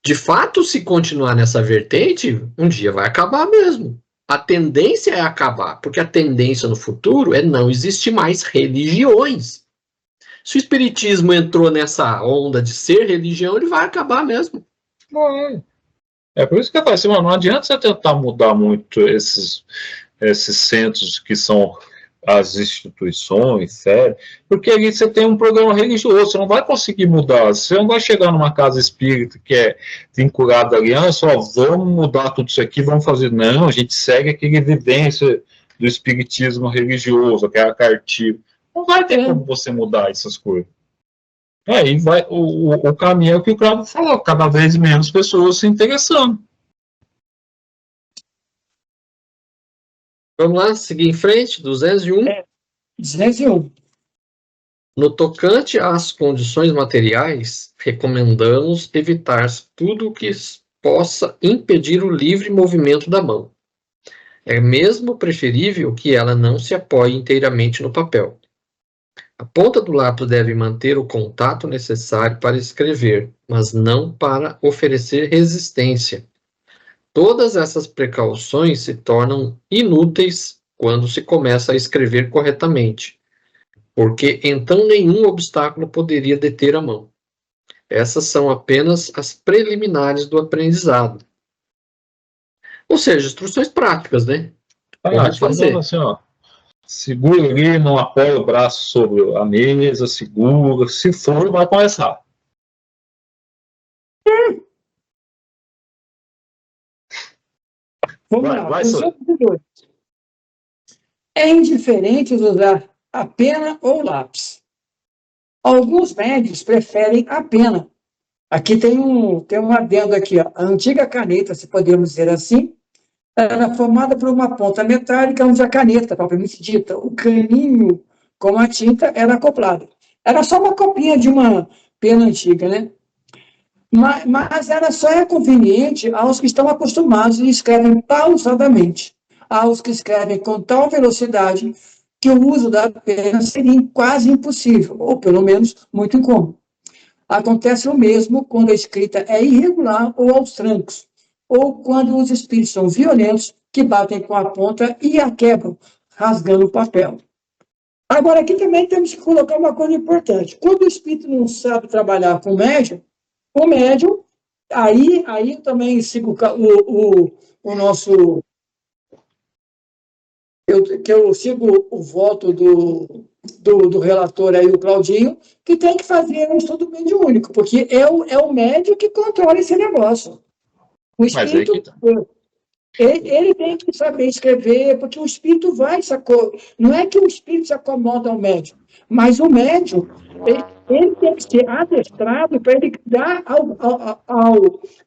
De fato, se continuar nessa vertente, um dia vai acabar mesmo. A tendência é acabar, porque a tendência no futuro é não existir mais religiões. Se o espiritismo entrou nessa onda de ser religião, ele vai acabar mesmo. É por isso que eu falo assim, não adianta você tentar mudar muito esses centros que são as instituições, sério, porque aí você tem um programa religioso, você não vai conseguir mudar, você não vai chegar numa casa espírita que é vinculada à aliança, vamos mudar tudo isso aqui, vamos fazer, não, a gente segue aquela evidência do espiritismo religioso, aquela cartilha, não vai ter como você mudar essas coisas. Aí vai, o caminho é o que o Cláudio falou, cada vez menos pessoas se interessando. Vamos lá, seguir em frente, 201. 201. No tocante às condições materiais, recomendamos evitar tudo o que possa impedir o livre movimento da mão. É mesmo preferível que ela não se apoie inteiramente no papel. A ponta do lápis deve manter o contato necessário para escrever, mas não para oferecer resistência. Todas essas precauções se tornam inúteis quando se começa a escrever corretamente, porque então nenhum obstáculo poderia deter a mão. Essas são apenas as preliminares do aprendizado. Ou seja, instruções práticas, né? Como fazer. Assim, segura ali, não apoia o braço sobre a mesa, segura, se for, vai começar. Vamos lá. É indiferente usar a pena ou lápis. Alguns médios preferem a pena. Aqui tem um adendo aqui, ó. A antiga caneta, se podemos dizer assim, era formada por uma ponta metálica onde a caneta, propriamente dita, o caninho com a tinta era acoplado. Era só uma copinha de uma pena antiga, né? Mas ela só é conveniente aos que estão acostumados e escrevem pausadamente, aos que escrevem com tal velocidade que o uso da pena seria quase impossível, ou pelo menos muito incômodo. Acontece o mesmo quando a escrita é irregular ou aos trancos, ou quando os espíritos são violentos, que batem com a ponta e a quebram, rasgando o papel. Agora, aqui também temos que colocar uma coisa importante. Quando o espírito não sabe trabalhar com o médium, aí eu também sigo o nosso... Eu sigo o voto do relator aí, o Claudinho, que tem que fazer um estudo mediúnico, porque é o médium que controla esse negócio. O espírito, ele tem que saber escrever, porque o espírito não é que o espírito se acomoda ao médium, mas o médium, ele tem que ser adestrado para ele dar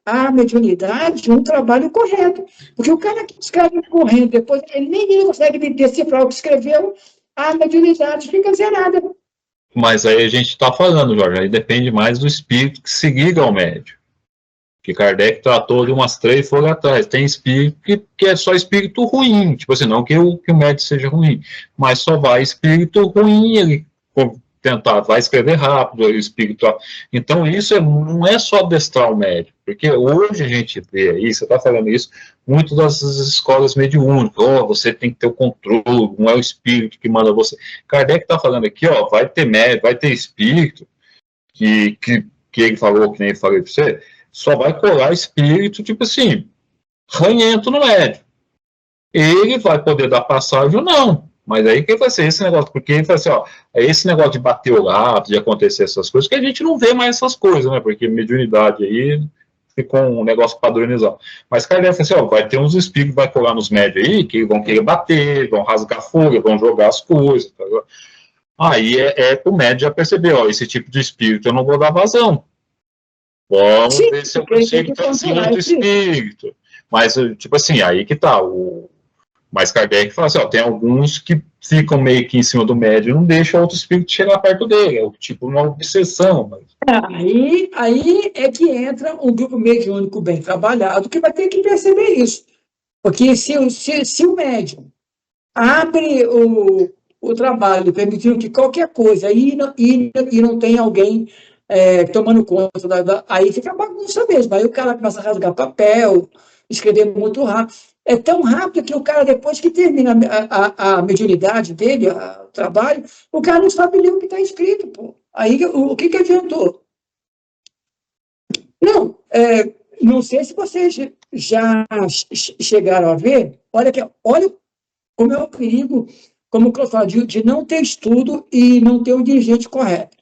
à mediunidade um trabalho correto. Porque o cara que escreve correndo, depois ele nem consegue decifrar o que escreveu, a mediunidade fica zerada. Mas aí a gente está falando, Jorge, aí depende mais do espírito que se liga ao médium. Que Kardec tratou de umas 3 foram atrás. Tem espírito que é só espírito ruim. Tipo assim, não que o médium seja ruim, mas só vai espírito ruim, ele tentar, vai escrever rápido, o espírito. Então, isso não é só adestrar o médium, porque hoje a gente vê aí, você está falando isso, muito das escolas mediúnicas, você tem que ter o controle, não é o espírito que manda você. Kardec está falando aqui, vai ter médium, vai ter espírito, que ele falou, que nem eu falei para você, só vai colar espírito, tipo assim, ranhento no médium. Ele vai poder dar passagem ou não. Mas aí que vai ser esse negócio, porque ele fala assim, é esse negócio de bater o lápis, de acontecer essas coisas, que a gente não vê mais essas coisas, né? Porque mediunidade aí ficou um negócio padronizado. Mas Kardec fala assim, vai ter uns espíritos que vai colar nos médios aí, que vão querer bater, vão rasgar folha, vão jogar as coisas. Tá? Aí pro médium já perceber, esse tipo de espírito eu não vou dar vazão. Vamos ver se eu consigo cima do espírito. Mas, tipo assim, aí que tá. Mas Kardec fala assim, tem alguns que ficam meio que em cima do médium e não deixam outro espírito chegar perto dele. É tipo uma obsessão. Mas... Aí é que entra um grupo mediúnico bem trabalhado que vai ter que perceber isso. Porque se o médium abre o trabalho permitindo que qualquer coisa e não tem alguém tomando conta, aí fica bagunça mesmo. Aí o cara começa a rasgar papel, escrever muito rápido. É tão rápido que o cara, depois que termina a mediunidade dele, o trabalho, o cara não sabe ler o que está escrito. Pô. Aí o que adiantou? Não sei se vocês já chegaram a ver, olha como é o perigo, como o Cláudio falou, de não ter estudo e não ter um dirigente correto.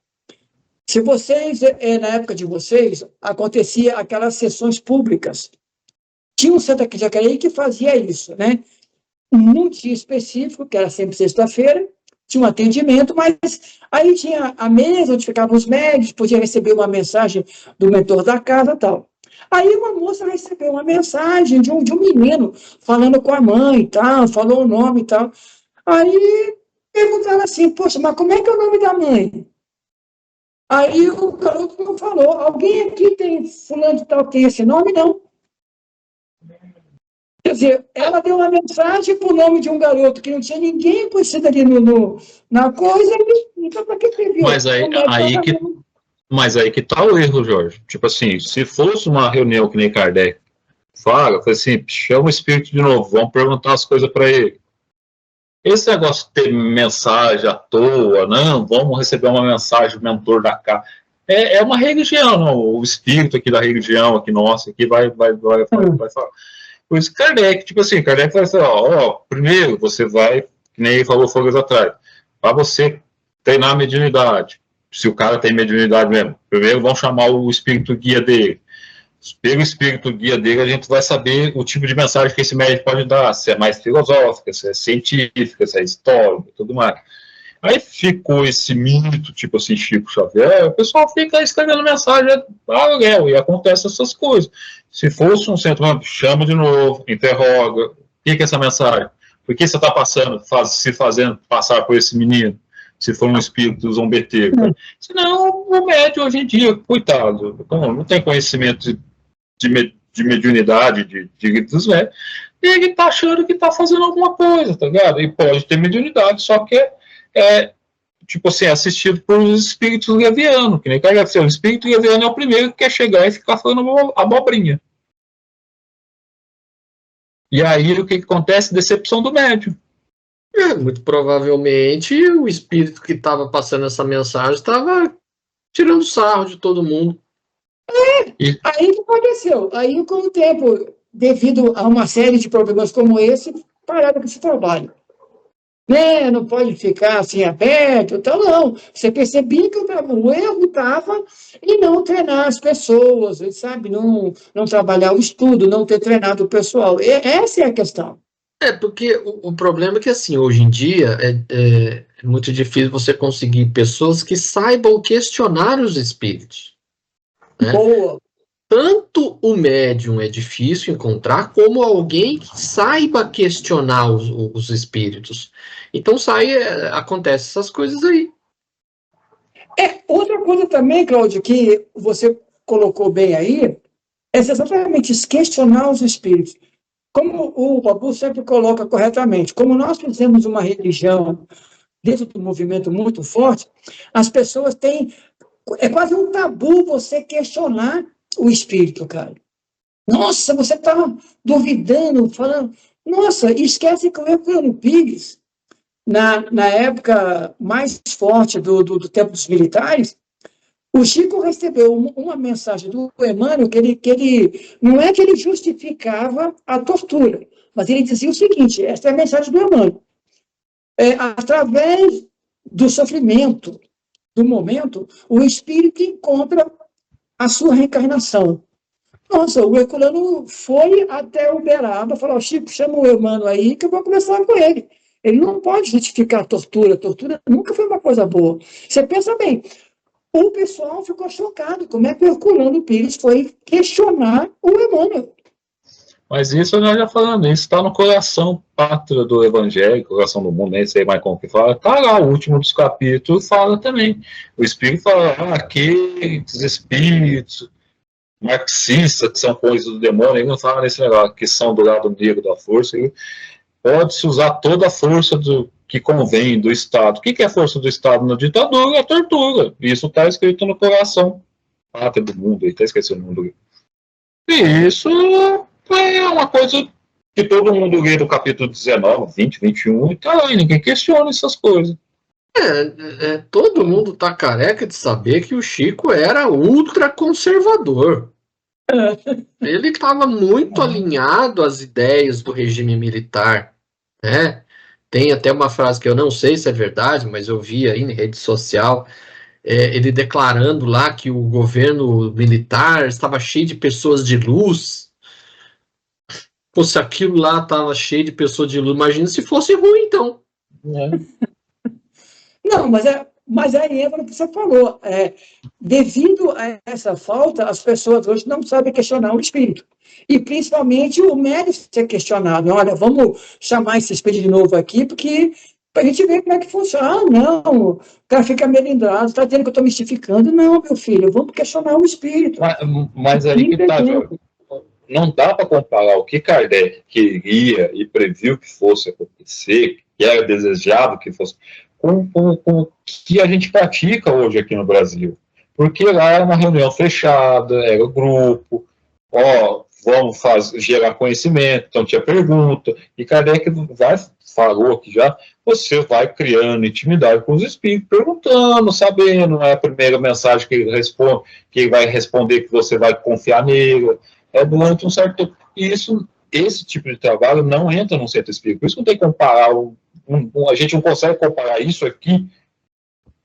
Se vocês, na época de vocês, acontecia aquelas sessões públicas, tinha um Santa Jacareí que fazia isso, né? Num dia específico, que era sempre sexta-feira, tinha um atendimento, mas aí tinha a mesa onde ficavam os médicos, podia receber uma mensagem do mentor da casa e tal. Aí uma moça recebeu uma mensagem de um menino falando com a mãe e tal, falou o nome e tal. Aí perguntaram assim, poxa, mas como é que é o nome da mãe? Aí o garoto não falou, alguém aqui tem fulano de tal, tem esse nome? Não. Quer dizer, ela deu uma mensagem para o nome de um garoto que não tinha ninguém conhecido ali na coisa, então para que teve? Mas aí que tá o erro, Jorge. Tipo assim, se fosse uma reunião que nem Kardec fala, foi assim, chama o espírito de novo, vamos perguntar as coisas para ele. Esse negócio de ter mensagem à toa, não, vamos receber uma mensagem do mentor da casa. É uma religião, não? O espírito aqui da religião, aqui nossa, aqui vai falar. Por isso, Kardec, tipo assim, Kardec vai falar, primeiro você vai, que nem ele falou folhas atrás, para você treinar a mediunidade. Se o cara tem mediunidade mesmo, primeiro vão chamar o espírito guia dele. Pelo espírito guia dele, a gente vai saber o tipo de mensagem que esse médico pode dar, se é mais filosófica, se é científica, se é histórica, tudo mais. Aí ficou esse mito, tipo assim, Chico Xavier, o pessoal fica escrevendo mensagem e acontece essas coisas. Se fosse um centro, chama de novo, interroga, o que é essa mensagem? Por que você está se fazendo passar por esse menino? Se for um espírito zombeteiro. Senão, o médium hoje em dia, coitado, não tem conhecimento de mediunidade, de dos médios, e ele está achando que está fazendo alguma coisa, tá ligado? E pode ter mediunidade, só que tipo assim, assistido por espíritos levianos, que nem o espírito leviano é o primeiro que quer chegar e ficar falando abobrinha. E aí o que acontece? Decepção do médium. Muito provavelmente o espírito que estava passando essa mensagem estava tirando sarro de todo mundo. Aí o que aconteceu? Aí, com o tempo, devido a uma série de problemas como esse, pararam com esse trabalho. Não pode ficar assim aberto, então não. Você percebia que o erro estava em não treinar as pessoas, sabe? Não trabalhar o estudo, não ter treinado o pessoal. Essa é a questão. Porque o problema é que, assim, hoje em dia é muito difícil você conseguir pessoas que saibam questionar os espíritos. Né? Boa. Tanto o médium é difícil encontrar, como alguém que saiba questionar os espíritos. Então acontece essas coisas aí. Outra coisa também, Cláudio, que você colocou bem aí, é exatamente questionar os espíritos. Como o Babu sempre coloca corretamente, como nós fizemos uma religião dentro do movimento muito forte, as pessoas têm... É quase um tabu você questionar o espírito, cara. Nossa, você está duvidando, falando... Nossa, esquece que o Herculano Pires, na época mais forte do tempo dos militares, o Chico recebeu uma mensagem do Emmanuel que ele não é que ele justificava a tortura, mas ele dizia o seguinte, essa é a mensagem do Emmanuel. Através do sofrimento, do momento, o espírito encontra a sua reencarnação. Nossa, o Herculano foi até Uberaba, falou, Chico, chama o Emmanuel aí que eu vou conversar com ele. Ele não pode justificar a tortura nunca foi uma coisa boa. Você pensa bem, o pessoal ficou chocado, como é que o Herculano Pires foi questionar o Emmanuel? Mas isso nós já falamos, isso está no coração pátrio do Evangelho, coração do mundo, nem sei mais como que fala, está lá, o último dos capítulos fala também. O Espírito fala, aqueles espíritos marxistas, que são coisas do demônio, ele não fala nesse negócio, que são do lado negro da força, pode-se usar toda a força que convém do Estado. O que é a força do Estado na ditadura? É a tortura. Isso está escrito no coração pátrio do mundo, ele está esquecendo o mundo. E isso é uma coisa que todo mundo lê do capítulo 19, 20, 21, e tá lá, e ninguém questiona essas coisas. Todo mundo tá careca de saber que o Chico era ultraconservador. Ele estava muito alinhado às ideias do regime militar, né? Tem até uma frase que eu não sei se é verdade, mas eu vi aí em rede social, ele declarando lá que o governo militar estava cheio de pessoas de luz. Pô, se aquilo lá estava cheio de pessoas de luz, imagina se fosse ruim, então. Não, mas aí entra no que você falou. Devido a essa falta, as pessoas hoje não sabem questionar o espírito. E, principalmente, o médico ser questionado. Olha, vamos chamar esse espírito de novo aqui, porque para a gente ver como é que funciona. Ah, não, o cara fica melindrado, está dizendo que eu estou mistificando. Não, meu filho, vamos questionar o espírito. Mas aí que está, Jorge. Não dá para comparar o que Kardec queria e previu que fosse acontecer, que era desejado que fosse, com o que a gente pratica hoje aqui no Brasil. Porque lá era uma reunião fechada, era o grupo, vamos gerar conhecimento, então tinha pergunta, e Kardec falou que já você vai criando intimidade com os espíritos, perguntando, sabendo, não é a primeira mensagem que ele responde, que ele vai responder que você vai confiar nele, durante um certo tempo. E esse tipo de trabalho não entra no centro espírita. Por isso que não tem que comparar, a gente não consegue comparar isso aqui,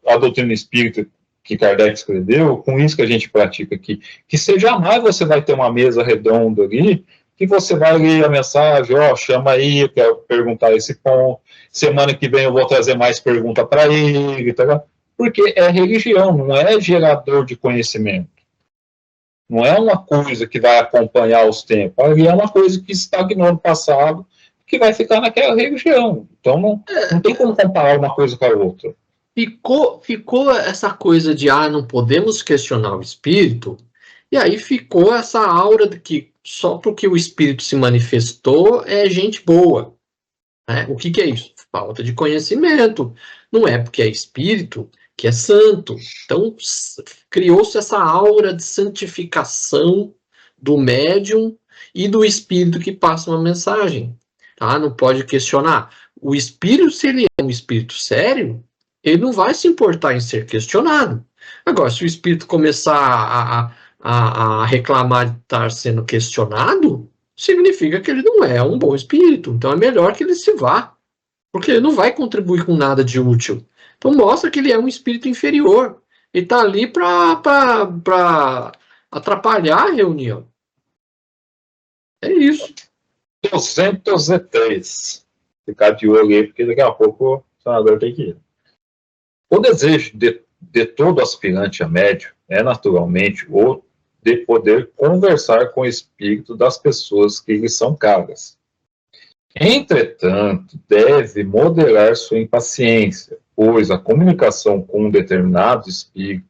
a doutrina espírita que Kardec escreveu, com isso que a gente pratica aqui. Que jamais você vai ter uma mesa redonda ali, que você vai ler a mensagem, chama aí, eu quero perguntar esse ponto, semana que vem eu vou trazer mais pergunta para ele, tá? Porque é religião, não é gerador de conhecimento. Não é uma coisa que vai acompanhar os tempos. Ali é uma coisa que estagnou no passado, que vai ficar naquela religião. Então, não tem como comparar uma coisa com a outra. Ficou essa coisa de, não podemos questionar o espírito, e aí ficou essa aura de que só porque o espírito se manifestou é gente boa. Né? O que é isso? Falta de conhecimento. Não é porque é espírito que é santo. Então, criou-se essa aura de santificação do médium e do espírito que passa uma mensagem. Tá? Não pode questionar. O espírito, se ele é um espírito sério, ele não vai se importar em ser questionado. Agora, se o espírito começar a reclamar de estar sendo questionado, significa que ele não é um bom espírito. Então, é melhor que ele se vá, porque ele não vai contribuir com nada de útil. Então mostra que ele é um espírito inferior. Ele está ali para atrapalhar a reunião. É isso. 203. Ficar de olho aí, porque daqui a pouco o senador tem que ir. O desejo de todo aspirante a médium é naturalmente o de poder conversar com o espírito das pessoas que lhe são caras. Entretanto, deve moderar sua impaciência, pois a comunicação com um determinado espírito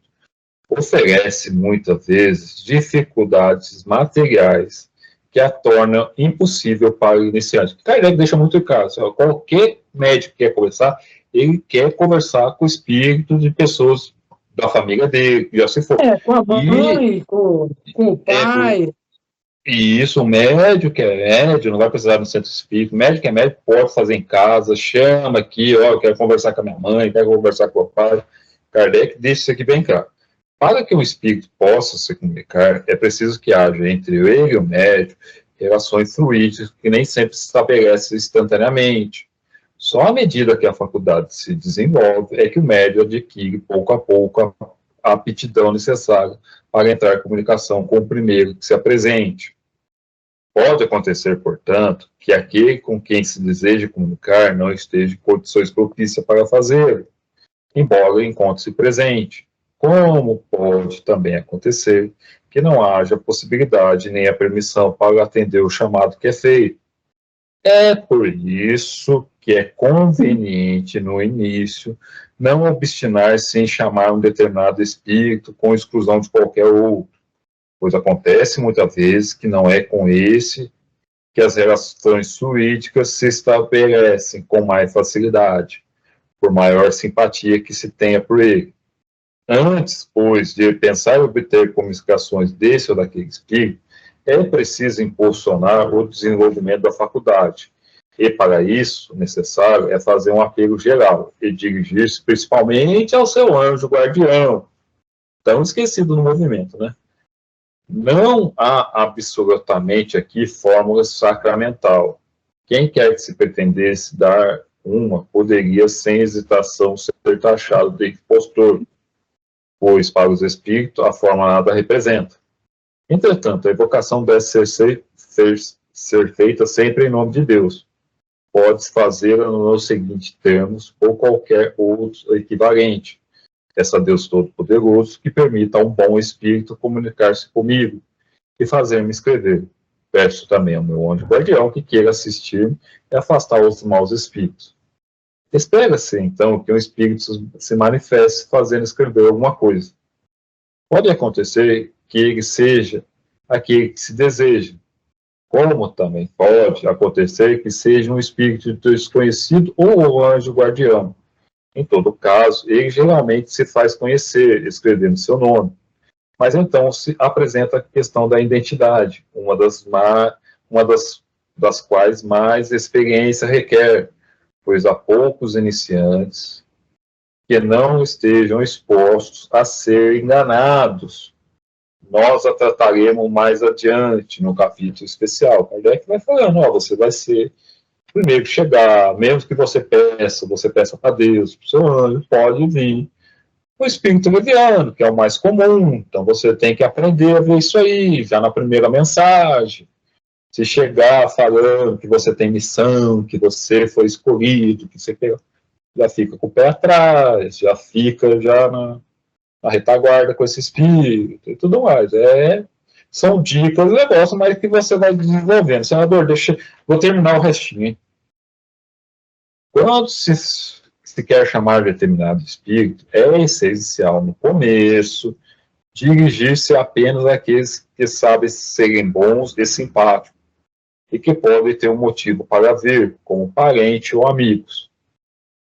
oferece, muitas vezes, dificuldades materiais que a tornam impossível para o iniciante. Kardec deixa muito claro, qualquer médico que quer conversar, ele quer conversar com o espírito de pessoas da família dele, que já se foram. Com a mãe, com o pai. E isso, o médico que é médico, não vai precisar no centro espírita, o médico que é médico pode fazer em casa, chama aqui, ó, eu quero conversar com a minha mãe, quero conversar com o pai. Kardec deixa isso aqui bem claro. Para que um espírito possa se comunicar, é preciso que haja entre ele e o médico relações fluídicas que nem sempre se estabelecem instantaneamente. Só à medida que a faculdade se desenvolve é que o médium adquire, pouco a pouco, a aptidão necessária para entrar em comunicação com o primeiro que se apresente. Pode acontecer, portanto, que aquele com quem se deseja comunicar não esteja em condições propícias para fazê-lo, embora encontre-se presente. Como pode também acontecer que não haja possibilidade nem a permissão para atender o chamado que é feito. É por isso que é conveniente, no início, não obstinar-se em chamar um determinado espírito com exclusão de qualquer outro, pois acontece muitas vezes que não é com esse que as relações fluídicas se estabelecem com mais facilidade, por maior simpatia que se tenha por ele. Antes, pois, de pensar em obter comunicações desse ou daquele espírito, é preciso impulsionar o desenvolvimento da faculdade. E, para isso, necessário é fazer um apelo geral e dirigir-se principalmente ao seu anjo guardião, tão esquecido no movimento, né? Não há absolutamente aqui fórmula sacramental. Quem quer que se pretendesse dar uma, poderia, sem hesitação, ser taxado de impostor, pois, para os espíritos, a forma nada representa. Entretanto, a evocação deve ser feita sempre em nome de Deus. Pode-se fazê-la nos seguintes termos, ou qualquer outro equivalente. Peço a Deus Todo-Poderoso que permita a um bom espírito comunicar-se comigo e fazer-me escrever. Peço também ao meu anjo guardião que queira assistir-me e afastar os maus espíritos. Espera-se, então, que um espírito se manifeste fazendo escrever alguma coisa. Pode acontecer que ele seja aquele que se deseja, como também pode acontecer que seja um espírito desconhecido ou um anjo guardião. Em todo caso, ele geralmente se faz conhecer, escrevendo seu nome. Mas então se apresenta a questão da identidade, uma das quais mais experiência requer, pois há poucos iniciantes que não estejam expostos a ser enganados. Nós a trataremos mais adiante, no capítulo especial. Kardec vai falando, ó, você vai ser o primeiro que chegar, mesmo que você peça para Deus, para o seu anjo, pode vir o espírito leviano, que é o mais comum. Então você tem que aprender a ver isso aí, já na primeira mensagem. Se chegar falando que você tem missão, que você foi escolhido, que você já fica com o pé atrás, já fica na retaguarda com esse espírito e tudo mais. São dicas, negócio, mas que você vai desenvolvendo. Senador, vou terminar o restinho, hein? Quando se quer chamar determinado espírito, é essencial, no começo, dirigir-se apenas àqueles que sabem serem bons e simpáticos, e que podem ter um motivo para vir, como parente ou amigos.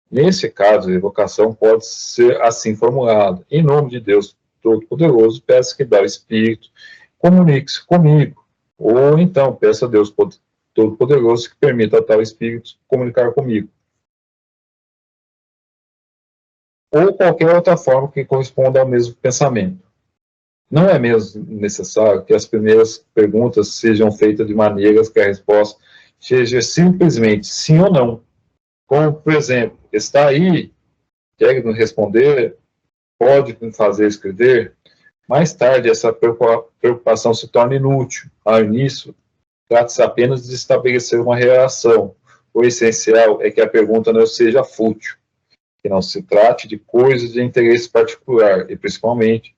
Nesse caso, a evocação pode ser assim formulada: em nome de Deus Todo-Poderoso, peço que dá o Espírito, comunique-se comigo. Ou então, peço a Deus Todo-Poderoso que permita a tal Espírito comunicar comigo. Ou qualquer outra forma que corresponda ao mesmo pensamento. Não é mesmo necessário que as primeiras perguntas sejam feitas de maneiras que a resposta seja simplesmente sim ou não. Como, por exemplo, está aí, quer me responder, pode me fazer escrever. Mais tarde, essa preocupação se torna inútil. Ao início, trata-se apenas de estabelecer uma relação. O essencial é que a pergunta não seja fútil, que não se trate de coisas de interesse particular, e principalmente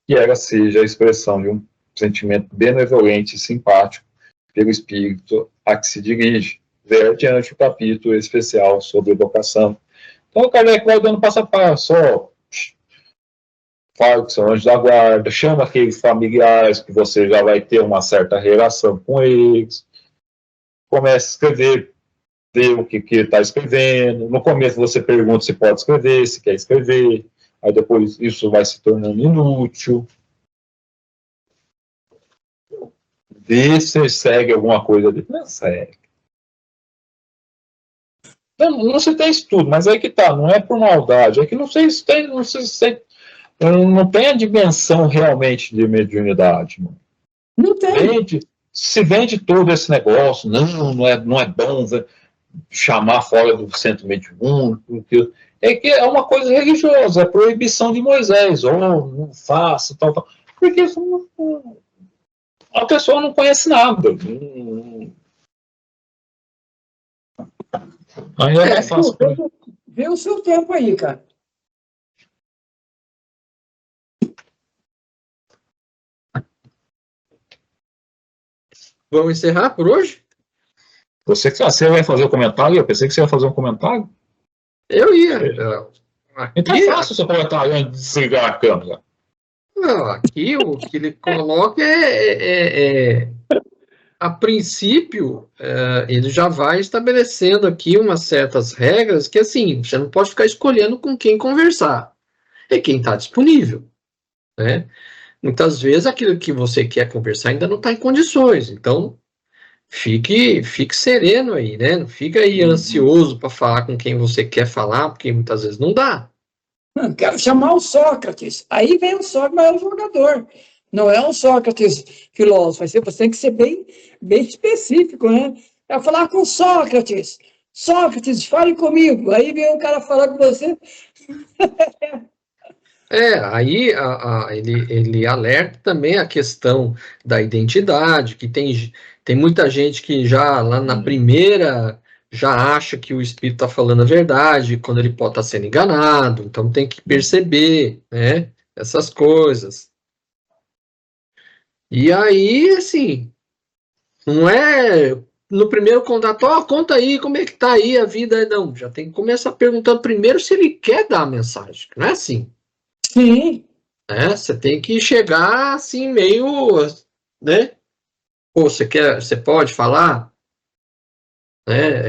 que ela seja a expressão de um sentimento benevolente e simpático pelo espírito a que se dirige. Ver adiante o capítulo especial sobre evocação. Então, o Kardec vai dando passo a passo, ó, fala com seu anjo da guarda, chama aqueles familiares que você já vai ter uma certa relação com eles, comece a escrever ver o que ele está escrevendo. No começo você pergunta se pode escrever, se quer escrever. Aí depois isso vai se tornando inútil. Vê se segue alguma coisa ali. Não segue. Não se tem estudo, mas aí que tá, não é por maldade, é que não sei se tem, não tem a dimensão realmente de mediunidade, mano. Não tem. Se vende todo esse negócio, não é bom chamar fora do centro mediúnico, é que é uma coisa religiosa, é proibição de Moisés, não faça, tal, porque a pessoa não conhece nada. Ainda é mais fácil. Vê o seu tempo aí, cara. Vamos encerrar por hoje? Você vai fazer o comentário? Eu pensei que você ia fazer um comentário. Eu ia. Então é fácil o seu comentário antes de desligar a câmera. Não, aqui o que ele coloca a princípio, ele já vai estabelecendo aqui umas certas regras que, assim, você não pode ficar escolhendo com quem conversar. É quem está disponível, né? Muitas vezes aquilo que você quer conversar ainda não está em condições, então fique sereno aí, né? Não fica aí ansioso para falar com quem você quer falar, porque muitas vezes não dá. Quero chamar o Sócrates. Aí vem o Sócrates, mas é o jogador. Não é um Sócrates filósofo. Você tem que ser bem específico, né? É falar com Sócrates. Sócrates, fale comigo. Aí vem um cara falar com você. Aí ele alerta também a questão da identidade, que tem muita gente que já lá na primeira já acha que o espírito está falando a verdade, quando ele pode estar sendo enganado, então tem que perceber, né, essas coisas. E aí, assim, não é no primeiro contato, conta aí, como é que tá aí a vida, não, já tem que começar perguntando primeiro se ele quer dar a mensagem, não é assim. Sim. Você tem que chegar assim, meio, né? Pô, você pode falar?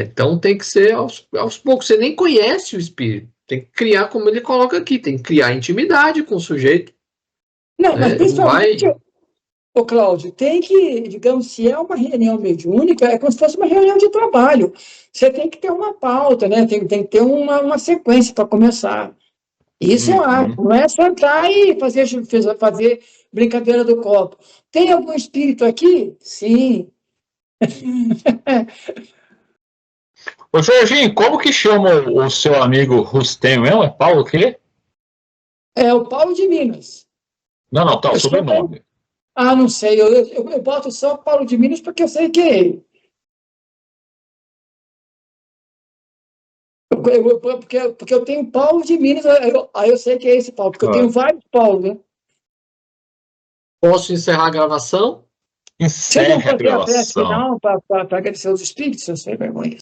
Então tem que ser aos poucos. Você nem conhece o espírito. Tem que criar, como ele coloca aqui, tem que criar intimidade com o sujeito. Não, mas principalmente, Vai... ô Cláudio, tem que, digamos, se é uma reunião mediúnica, é como se fosse uma reunião de trabalho. Você tem que ter uma pauta, né? Tem que ter uma sequência para começar. Isso é arte, não é sentar e fazer brincadeira do copo. Tem algum espírito aqui? Sim. Ô, Jorginho, como que chama o seu amigo Rustem mesmo? É Paulo o quê? É o Paulo de Minas. Não, tá, o sobrenome. Não sei. Eu boto só Paulo de Minas porque eu sei que é ele. Porque eu tenho Paulo de Minas, aí eu sei que é esse Paulo, porque eu tenho vários Paulo, né? Posso encerrar a gravação? Encerra a gravação. Você não fazer a prece final para agradecer aos espíritos, eu sei vergonha.